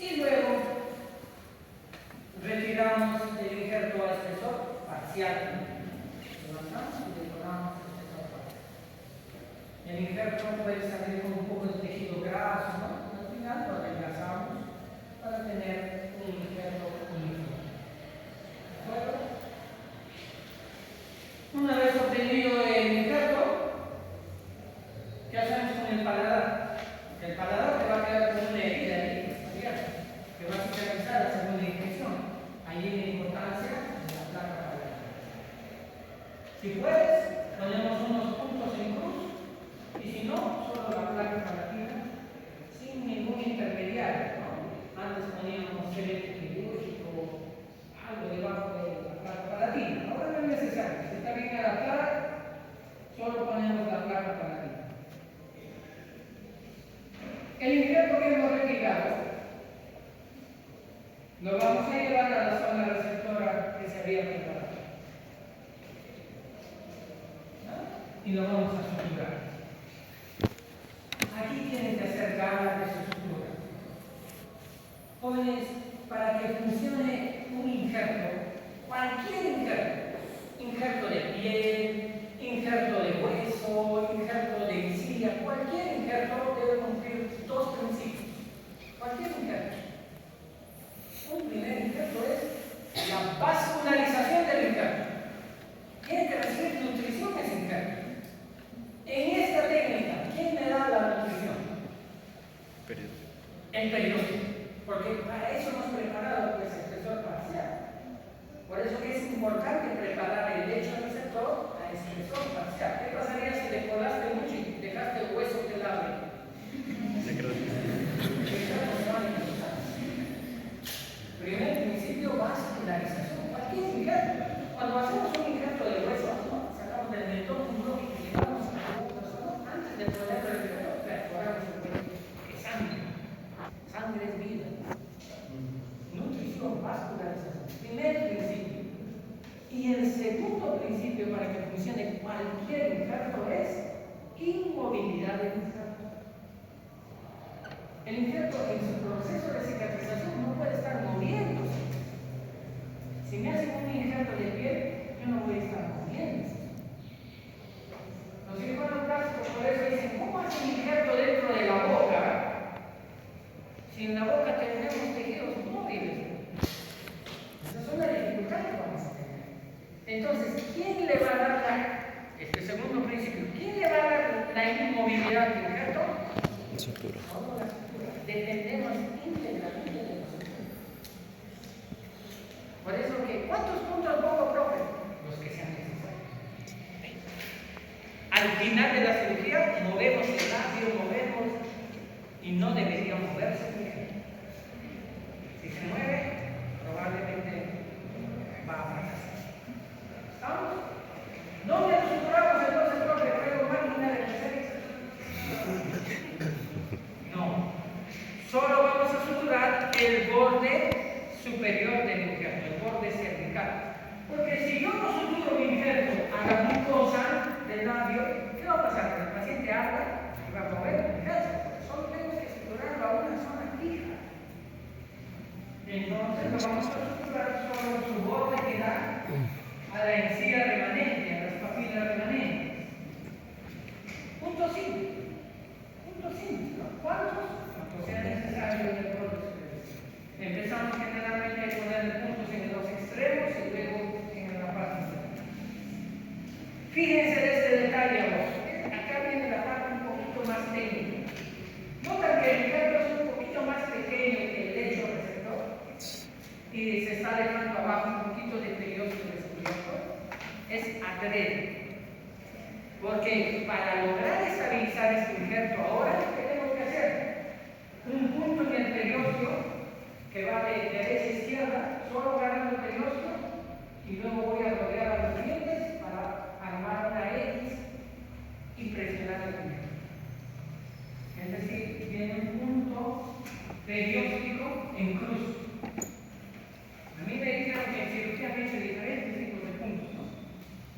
Y luego retiramos el injerto a espesor parcial. Levantamos y detonamos el espesor parcial. El injerto puede salir con un poco de tejido graso, ¿no? Al final lo adelgazamos para tener un injerto uniforme. ¿De acuerdo? Una vez obtenido el injerto, ¿qué hacemos con el paladar? El paladar te va a quedar con una herida ahí, abierta, que va a cicatrizar la segunda infección. Ahí es la importancia de la placa palatina. Si puedes, ponemos unos puntos en cruz, y si no, solo la placa palatina, sin ningún intermediario, ¿no? Antes poníamos gel quirúrgico, algo debajo de la placa palatina. Ahora no es necesario. Si está bien adaptada, solo ponemos la placa palatina. El injerto que hemos retirado lo vamos a llevar a la zona receptora que se había preparado. ¿No? Y lo vamos a suturar. principio para que funcione cualquier injerto es inmovilidad del injerto. El injerto en su proceso de cicatrización no puede estar moviéndose. Si me hacen un injerto de piel, yo no voy a estar moviéndose. Los cirujanos plásticos por eso dicen, ¿cómo hacen injerto dentro de la boca? Si en la boca tenemos tejidos móviles. Esa es una dificultad que vamos a tener. Entonces, ¿quién le va a dar este segundo principio? ¿Quién le va a dar la inmovilidad del injerto? Sutura. Ahora la sutura. Dependemos íntegramente de la sutura. Por eso que, ¿cuántos puntos pongo, profe? Los que sean necesarios. Al final de la cirugía, movemos el labio, movemos, y no debería moverse. Si se mueve, probablemente va a fracasar. ¿Estamos? ¿Dónde nos suturamos entonces, profe? ¿Traigo máquina de coser? No. Solo vamos a suturar el borde superior del injerto, el borde cervical. Porque si yo no suturo mi injerto a la mucosa del labio, ¿qué va a pasar? El paciente habla y va a mover el injerto. Solo tengo que suturarlo a una zona fija. Entonces lo vamos a suturar solo su borde que da a la encía remanente, a las papilas remanentes. Punto 5. Punto 5. ¿Cuántos? Cuantos sea necesario en el borde superior. Empezamos generalmente a poner puntos en los extremos y luego en la parte inferior. Fíjense de este detalle ahora. Acá viene la parte un poquito más técnica. Notan que el injerto es un poquito más pequeño que el lecho receptor y se está dejando abajo un poquito de periósteo descubierto. Es adrede. Porque para lograr estabilizar este injerto ahora, ¿qué tengo que hacer? Un punto en el periósteo que va de derecha a izquierda, solo agarrando el periósteo y luego voy a rodear a los dientes para armar una X y presionar el injerto. Es decir, viene un punto perióstico en cruz. A mí me dijeron que en cirugía han hecho diferentes tipos de puntos, ¿no?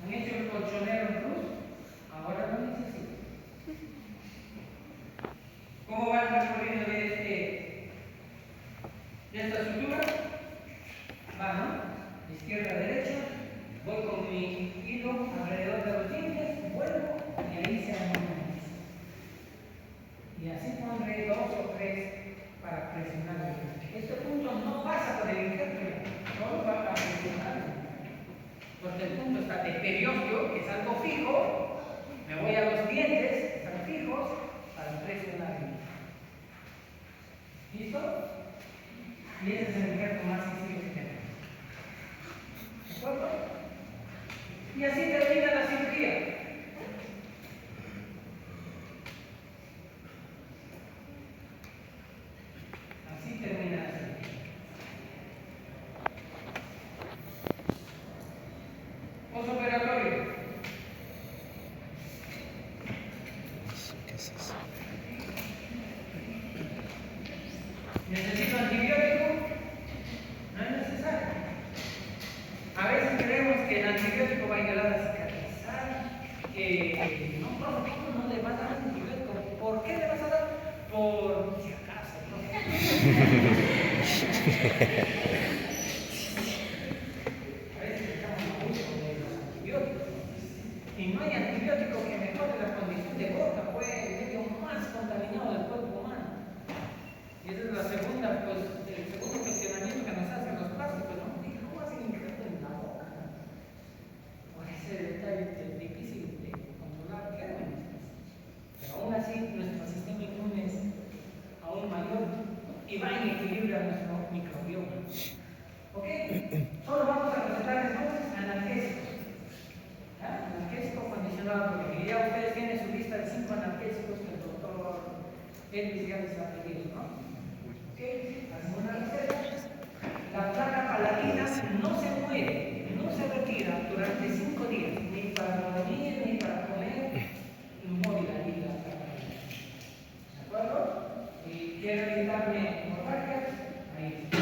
Han hecho el colchonero en cruz, ahora lo necesito. ¿Cómo va el recorrido de esta sutura? Va, ¿no? De izquierda a derecha, voy con mi hilo alrededor de los dientes, vuelvo y ahí se arma una X. Y así pondré 2 o 3 para presionar el injerto. Este punto no pasa por el injerto, solo va a presionar el injerto. Porque el punto está de periósteo, que es algo fijo, me voy a los dientes, que están fijos, para presionar el injerto. ¿Listo? Y ese es el injerto más sencillo que tenemos. ¿De acuerdo? Y así termina la cirugía. Así termina la cirugía. Postoperatorio. ¿Qué es eso? ¿Necesito antibiótico? No es necesario. A veces creemos que el antibiótico va a ayudar a cicatrizar, que no, por favor, no le va a dar antibiótico. ¿Por qué le vas a dar? Por si acaso, ¿no? A veces estamos abuso de los antibióticos. Y no hay antibiótico que mejore la condición de boca, fue el medio más contaminado del cuerpo humano. Y esa es la segunda, pues, el segundo cuestionamiento que nos hacen los plásticos, ¿no? ¿Cómo hacen injerto en la boca? Por ese detalle difícil de controlar gérmenes. Pero aún así, nuestro sistema inmune es aún mayor y va en equilibrio a nuestro microbioma. ¿Ok? Solo vamos a recetar entonces analgésicos. Analgésico condicionado por el. Ya ustedes tienen su lista de 5 analgésicos que el doctor Elvis ya les ha pedido, ¿no? ¿Ok? Hacemos una receta. La placa palatina no se mueve, no se retira durante 5 días, ni para dormir, ni para comer, inmóvil ahí la placa palatina. ¿De acuerdo? Si quieren evitarme hemorragias, ahí está.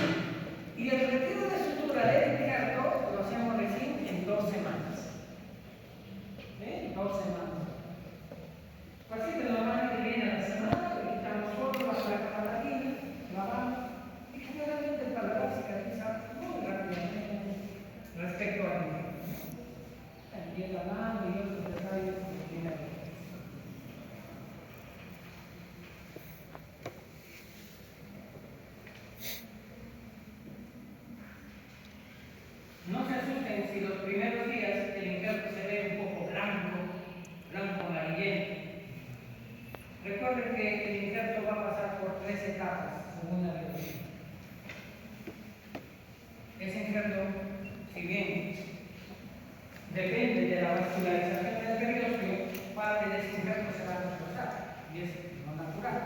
Y el retiro de sutura del injerto lo hacemos recién en 2 semanas. semanas. Paciente normalmente viene a la semana, le quitamos fórmulas para la palatina, lavamos, y generalmente el paladar cicatriza muy rápidamente respecto al infecto. También la mano y otros detalles que tiene ahí. No se asusten si los primeros días el injerto se ve un poco blanco amarillento. Recuerden que el injerto va a pasar por 3 etapas según la biología. Ese injerto, si bien depende de la vascularización del periósteo, parte de ese injerto se va a reforzar y es no natural.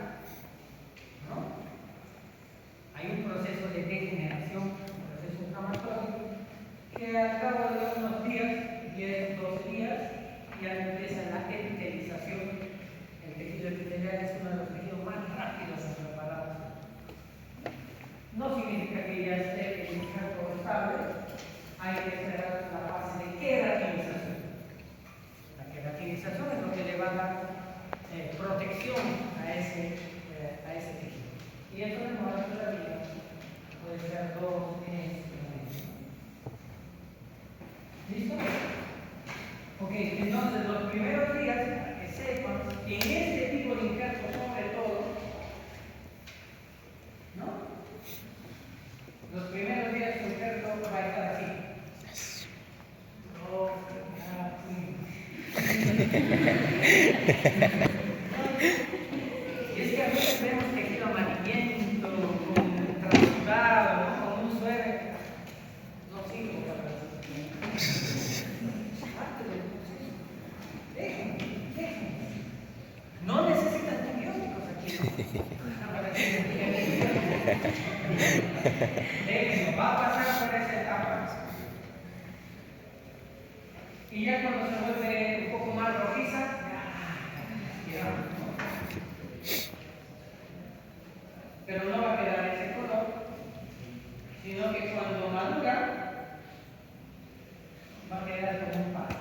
¿No? Hay un proceso de degeneración, un proceso inflamatorio, que al cabo de unos días, 10, 12 días, ya empieza la epitelización. El tejido epitelial es uno de los tejidos más rápidos en repararse. No significa que ya esté el injerto estable, hay que esperar la fase de queratinización. La queratinización es lo que le va a dar protección a ese tejido. Y eso demora todavía, puede ser 2 meses. ¿Listo? Ok, entonces los primeros días, para que sepan, que en este tipo de injerto sobre todo, ¿no? Los primeros días su injerto va a estar así. Y es que a veces vemos tejido amarillento, con transudado, ¿no? Con un suero. No sirve para eso. Parte del proceso. Déjenme. No necesitan antibióticos aquí. Déjenlo, va a pasar por esa etapa. Y ya cuando se vuelve un poco más rojiza, ya, ¿no? Pero no va a quedar ese color, sino que cuando madura, va a quedar como un parche.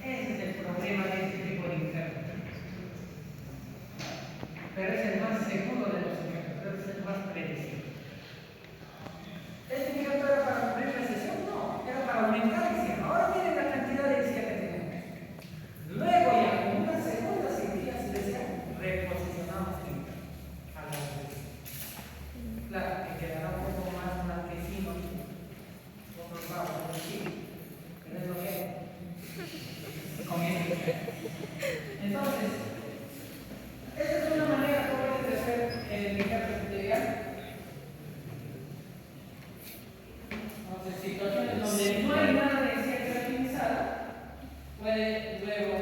Ese es el problema de este tipo de injerto. Pero es el más seguro de los injertos, es el más predecible. ¿Este injerto era para cubrir recesión? No, era para aumentar el cien. Ahora miren la cantidad de encía que tenemos. Luego ya, con una segunda cirugía, se decía, reposicionamos el injerto a la vez. Claro, que quedará un poco más blanquecino, otros bajos, pero es lo que hay. Con esto. Entonces, esta es una manera correcta de hacer el injerto epitelial. Entonces, situaciones donde no hay nada de encía queratinizada, puede luego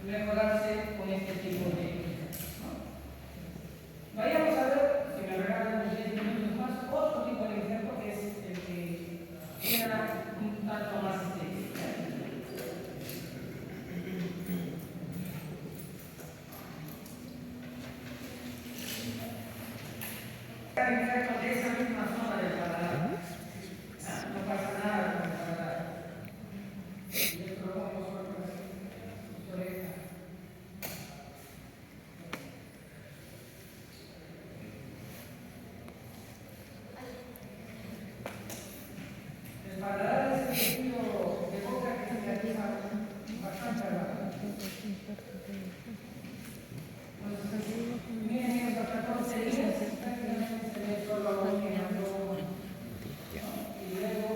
mejorarse con este tipo de injertos, ¿no? Vayamos a ver, si me regalan unos 10 minutos más, otro tipo de injerto que es el que genera un tanto más estético. Injertos de esa misma zona del paladar. No pasa nada con el paladar. Y esto lo vamos a ver sus orejas. El paladar es el tejido de boca que se realiza bastante rápido. Miren, estos 14 días prácticamente se ve solo a un y luego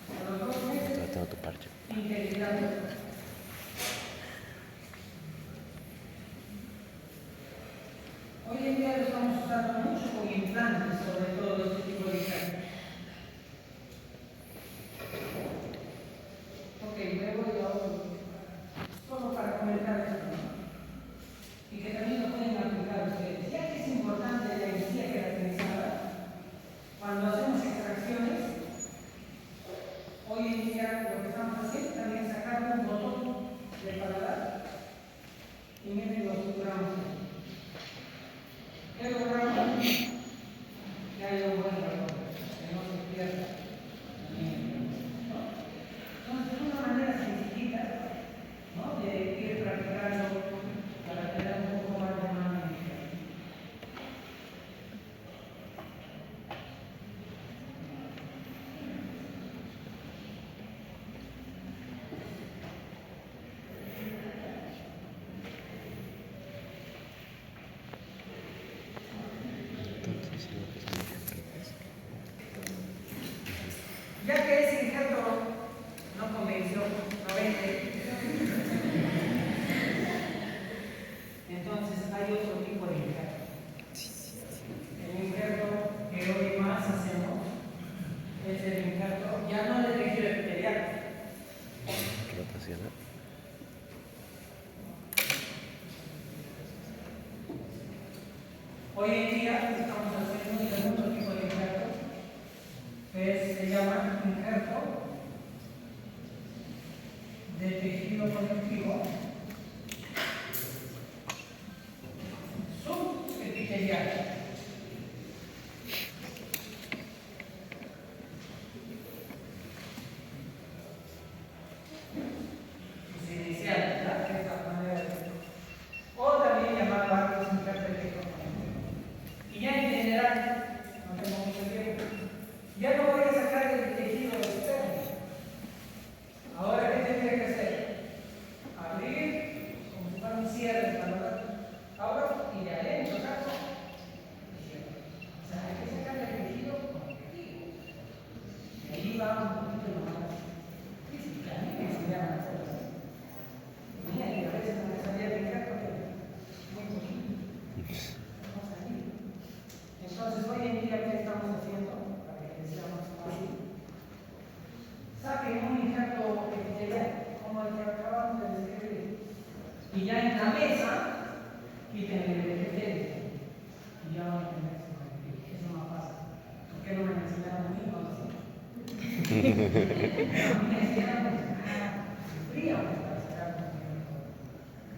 a los 2 meses Tengo tu parche. integridad. Hoy en día lo estamos usando mucho con implantes, sobre todo este tipo de injertos. Ok, luego ya solo para comentar esto, ¿no? Y que también lo pueden aplicar ustedes. Ya que es importante la encía queratinizada, cuando hacemos extracciones, hoy en día lo que estamos haciendo también es sacar un botón de paladar y miren lo suturamos. ¿Qué logramos? Que haya un buen valor, que no se pierda. Entonces, de una manera sencilla. sensacional. Hoy en día estamos haciendo un segundo tipo de injerto, que se llama injerto de tejido conectivo subepitelial. Inicial, ¿verdad? De esta manera. O también llamado injerto de tejido conectivo. Y ya en general, no tengo mucho tiempo, ya no voy a sacar el tejido externo. Ahora, ¿qué tendría que hacer? Abrir, como si fuera un cierre para ahora y de adentro saco y cierro. O sea, hay que sacar el tejido conectivo. Y ahí va un poquito lo más difícil. A mí me enseñaban a hacerlo así. Mira, y a veces no me salía de injerto, pero muy poquito. No salía. Entonces, hoy en día, ¿qué estamos haciendo? Para que sea más fácil. Saquen un injerto epitelial, como el que acabamos de describir. Y ya en la mesa, quiten el epitelio. Y ya van a tener eso. Eso no pasa. ¿Por qué no me enseñaron a mí? No lo sé. A mí me enseñaron a sufrir para sacar un injerto.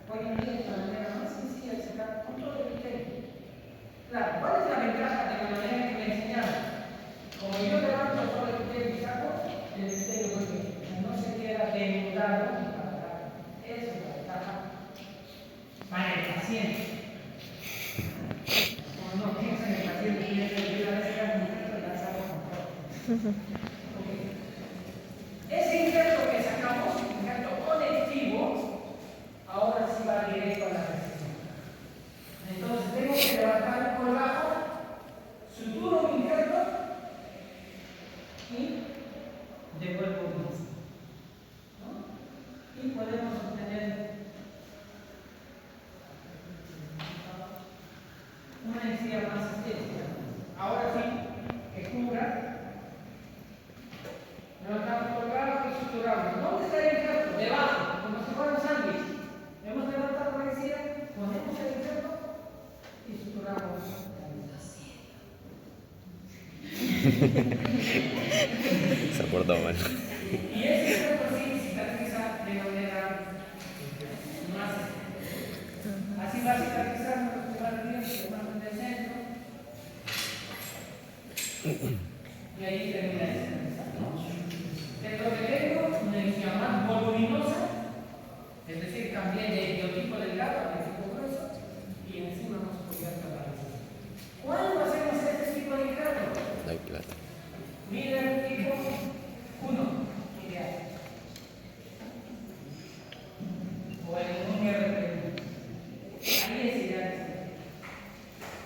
Hoy en día es la manera más sencilla de sacar un todo epitelio. Claro, ¿cuál es la ventaja de la manera que me enseñaron? Como yo levanto todo el epitelio y saco, el epitelio vuelve, no se queda denudado ni parado. Esa es la ventaja para el paciente. Como no piensa en el paciente, piensa que yo la vez sacar un injerto y la saco con todo. Okay. Ese injerto que sacamos, injerto conectivo, ahora sí va directo a la resección. Entonces tengo que levantar por abajo, suturo mi injerto y devuelvo más. ¿No? Y podemos obtener una encía más estética. Ahora sí, que cubra. Levantamos por abajo y suturamos. ¿Dónde está el injerto? Debajo, como si fuera un sándwich. Hemos levantado la encía, ponemos el injerto y suturamos. Se portó mal. Y ese injerto sí cicatriza de manera más. Así va cicatrizando los lugares bien, los más del centro. Y ahí termina de cicatrizar. Dentro que tengo una encía más voluminosa, es decir, también de biotipo delgado a biotipo grueso, y encima más cubierta la resina. ¿Cuándo hacemos este tipo de injerto? No hay plata. Miller tipo 1, ideal. O el un RP1. Ahí es ideal.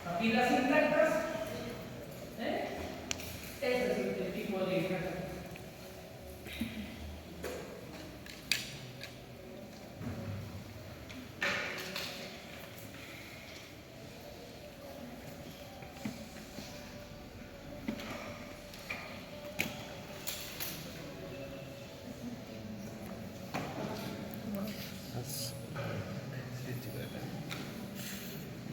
Papilas intactas. Este es el tipo de injerto.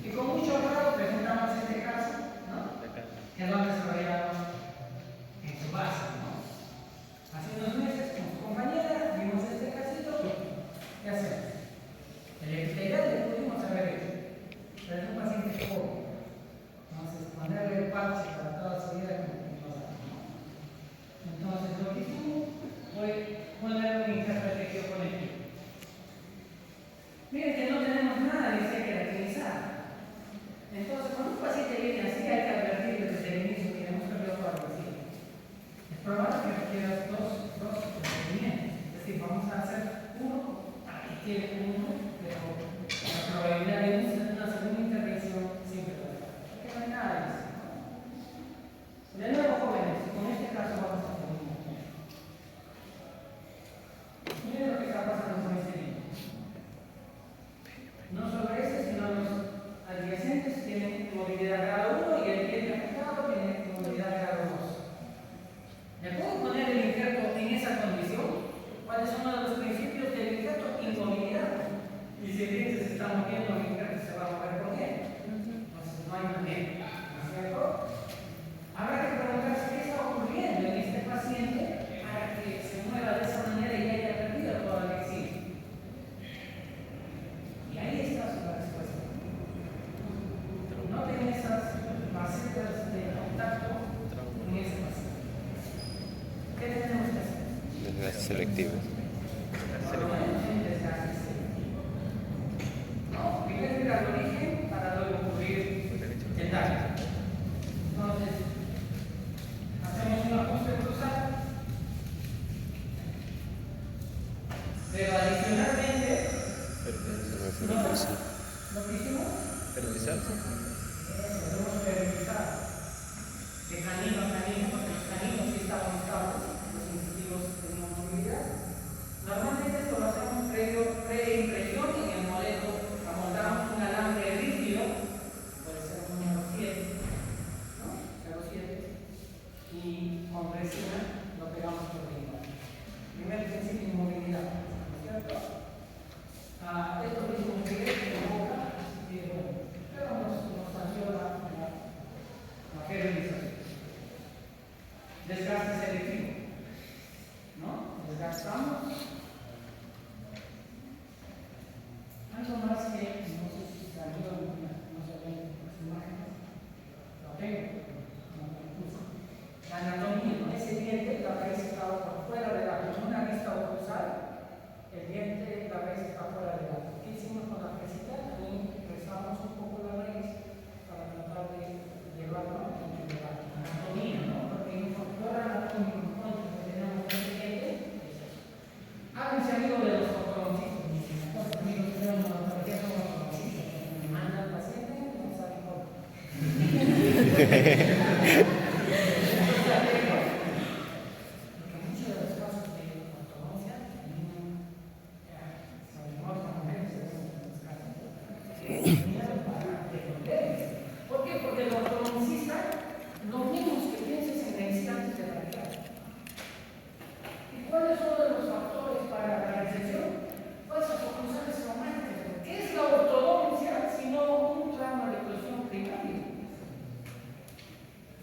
Y con mucho honor presentamos este caso, ¿no? Que es donde se desarrollaron en su base, ¿no? Hace unos meses con su compañera vimos este casito. ¿Qué hacemos? El epitelial le pudimos haber hecho, pero es un paciente joven. Entonces, ponerle el parche para toda su vida como que no sabe, ¿no? Entonces, lo que hicimos fue ponerle un injerto de tejido conectivo. Miren que no tenemos nada de queratinizar. Entonces, cuando un paciente viene así, hay que advertirle desde el inicio que hemos perdido toda la resina. Es probable que requieras dos procedimientos. Es decir, vamos a hacer uno para que quede uno, pero la probabilidad de una segunda intervención siempre va a estar. Porque no hay nada de eso. De nuevo, jóvenes, con este caso vamos a hacer un poco. Miren lo que está pasando con este niño. No solo ese, sino los adyacentes tienen movilidad grado 1 y el diente afectado tiene movilidad grado 2. ¿Me puedo poner el injerto en esa condición? ¿Cuáles son los principios de selectivo. No, primero ir al origen para luego cubrir el daño. Entonces, hacemos un ajuste cruzado. Pero adicionalmente, lo que hicimos debemos periodizar de canino a canino, porque los caninos sí estaban estables, los incisivos tenían movilidad. Normalmente esto lo hacemos preimpresión en el modelo, amoldamos un alambre rígido, puede ser un número 7, ¿no? 0,7, y con resina lo pegamos por dentro. Primer principio, inmovilidad, ¿no es cierto? Esto lo hicimos directo en boca, y bueno, pero nos ayuda la periodización. Desgaste selectivo, ¿no? Desgastamos. Algo más que no sé si salió, no se ven las imágenes. Lo tengo, no lo puse. La anatomía, ese diente, la raíz estaba por fuera de la con una vista oclusal, el diente, la raíz está fuera de la. ¿Qué hicimos con la fresita? También rezamos un poco la raíz para tratar de llevarlo a la anatomía, ¿no? Porque un factor anatómico que tenemos en el diente es eso. Háganse amigos de los ortodoncistas. Los amigos que tenemos en la patología son ortodoncistas. Me mandan al paciente y no saben cómo. Porque muchos de los casos de ortodoncia terminan salimos con mujeres en los casos. ¿Por qué? Porque el ortodoncista no vimos que pienses en el instante de la cara. ¿Y cuáles son los factores para la recesión? Falsas oclusales románticas. ¿Qué es la ortodoncia sino un trauma de oclusión primaria?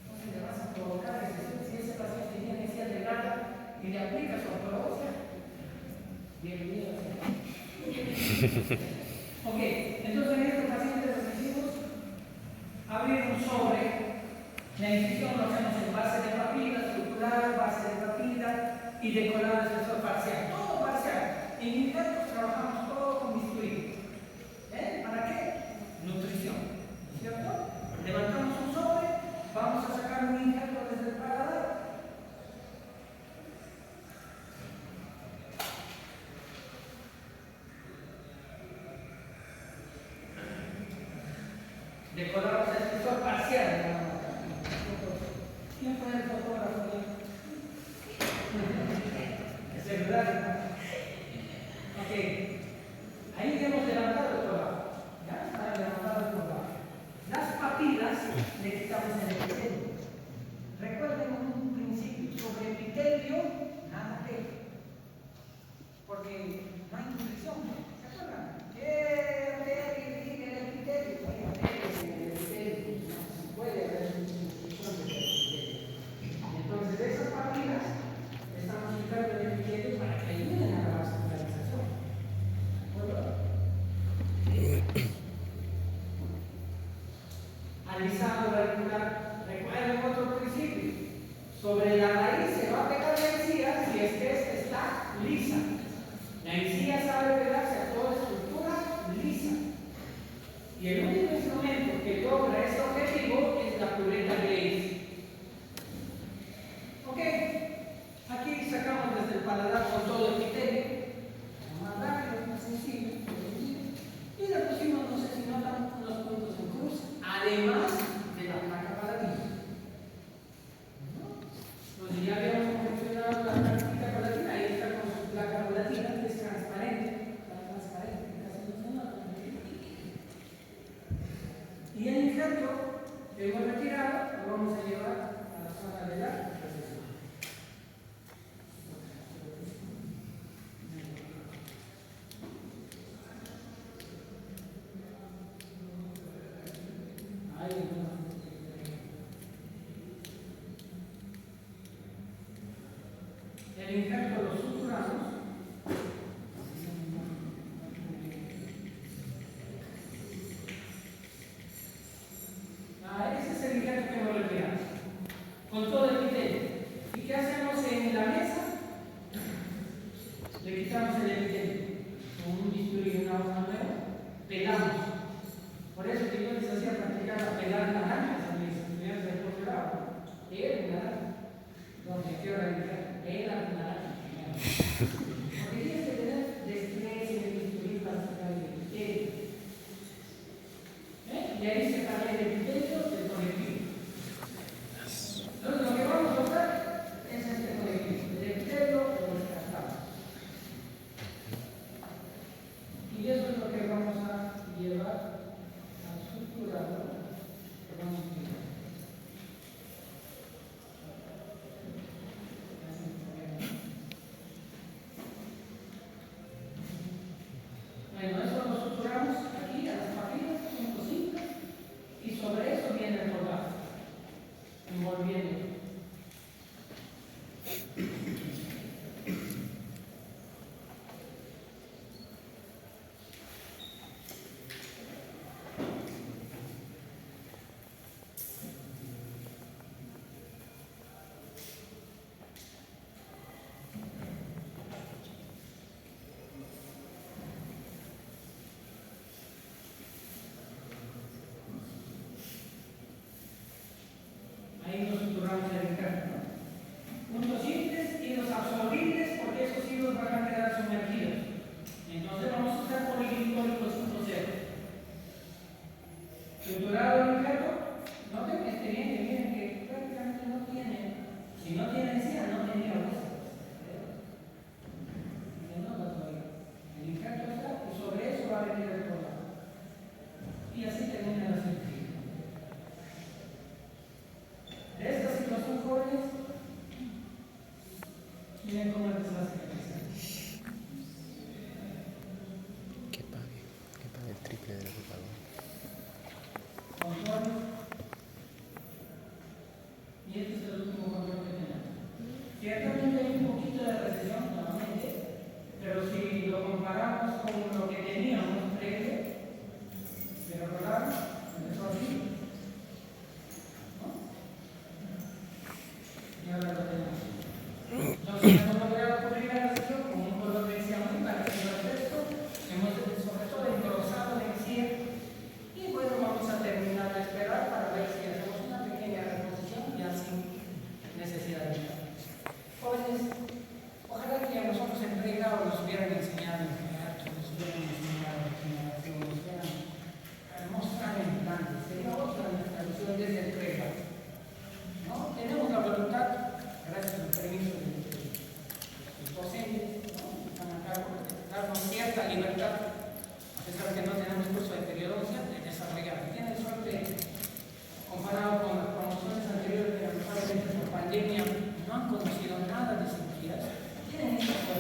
Entonces le vas a provocar recesión si ese paciente tiene silla delgada y le aplicas ortodoncia. Bienvenido. Ok, entonces en este paciente lo que hicimos, abrir un sobre, la incisión lo hacemos en base de papila, circular, base de papila y decorado de espesor parcial, todo parcial. En injertos trabajamos todo con bisturí. ¿Para qué? Nutrición, ¿no es cierto? Levantamos un sobre, vamos a sacar un injerto desde el paladar. Decoramos el espesor parcial. ¿Quién fue el fotógrafo? El celular. Ok. Ahí hemos levantado el trabajo. ¿Ya? Está levantado el trabajo. Las papilas le quitamos el epitelio. Recuerden un principio. Sobre epitelio, nada que. Porque no hay nutrición. ¿Se acuerdan? El epitelio. Puede haber nutrición del epitelio. Entonces, esas papilas estamos ubicando el epitelio para que ayuden a la vascularización. ¿De acuerdo? Alisado auricular. Recuerden otro principio. Sobre la raíz se va a pegar la encía si es que esta está lisa. La encía sabe pegarse a toda estructura lisa. Y el único instrumento que logra ese objetivo es la cubierta Glaze. Ok, aquí sacamos desde el paladar con todo el epitelio, más rápido, más sencillo, y le pusimos, no sé si notan, unos puntos en cruz, además de la placa palatina. Entonces ya habíamos confeccionado la placa palatina, ahí está con su placa palatina, que es transparente. le quitamos el epitelio con un bisturí y una hoja nueva, pelamos. Por eso que yo les hacía practicar a pelar naranjas a mis estudiantes del posgrado. Era naranja. Donde quiero realizar, era naranja. Porque tienes que tener destreza en el bisturí para sacar el epitelio. Y ahí separé el epitelio del conectivo. Entonces lo que vamos a usar es este conectivo, el epitelio lo descartamos. Y eso es lo que vamos a llevar al suturador que vamos a utilizar. Bueno, eso lo suturamos aquí a las papillas, un cosito, y sobre eso viene el colgado, envolviendo. Ahí nos suturramos el encargo, ¿no? Puntos simples y los absorbibles, porque esos hilos van a quedar sumergidos. Entonces vamos a usar poliglicólico 5.0. Suturado el encargo, noten que miren que prácticamente no tiene, si no tiene encía, no tenía hueso. El encargo está y sobre eso va a venir el colgado. Y así termina la cirugía. De esta situación, jóvenes, miren cómo les va a cicatrizar. Que pague el triple de lo que pagó. Control. Y este es el último control que tenemos. Ciertamente hay un poquito de recesión nuevamente, pero si lo comparamos con lo que teníamos previo, pero recordar, empezó así. Y ahora lo tenemos. Entonces hemos logrado cubrir la recesión con un color de encía muy parecido al resto. Hemos sobre todo engrosado la encía. Y bueno, vamos a terminar de esperar para ver si hacemos una pequeña reposición ya sin necesidad de nada. Jóvenes, ojalá que a nosotros en pregrado nos hubieran enseñado en general, nos hubieran enseñado regeneración, nos hubieran mostrado implantes. Sería otra nuestra visión desde el pregrado. ¿No? Tenemos la voluntad, gracias al permiso de los docentes, ¿no? Están acá por darnos cierta libertad, a pesar de que no tenemos curso de periodoncia, de desarrollar. Tienen suerte, comparado con las promociones anteriores que lamentablemente por pandemia no han conocido nada de cirugías, tienen esta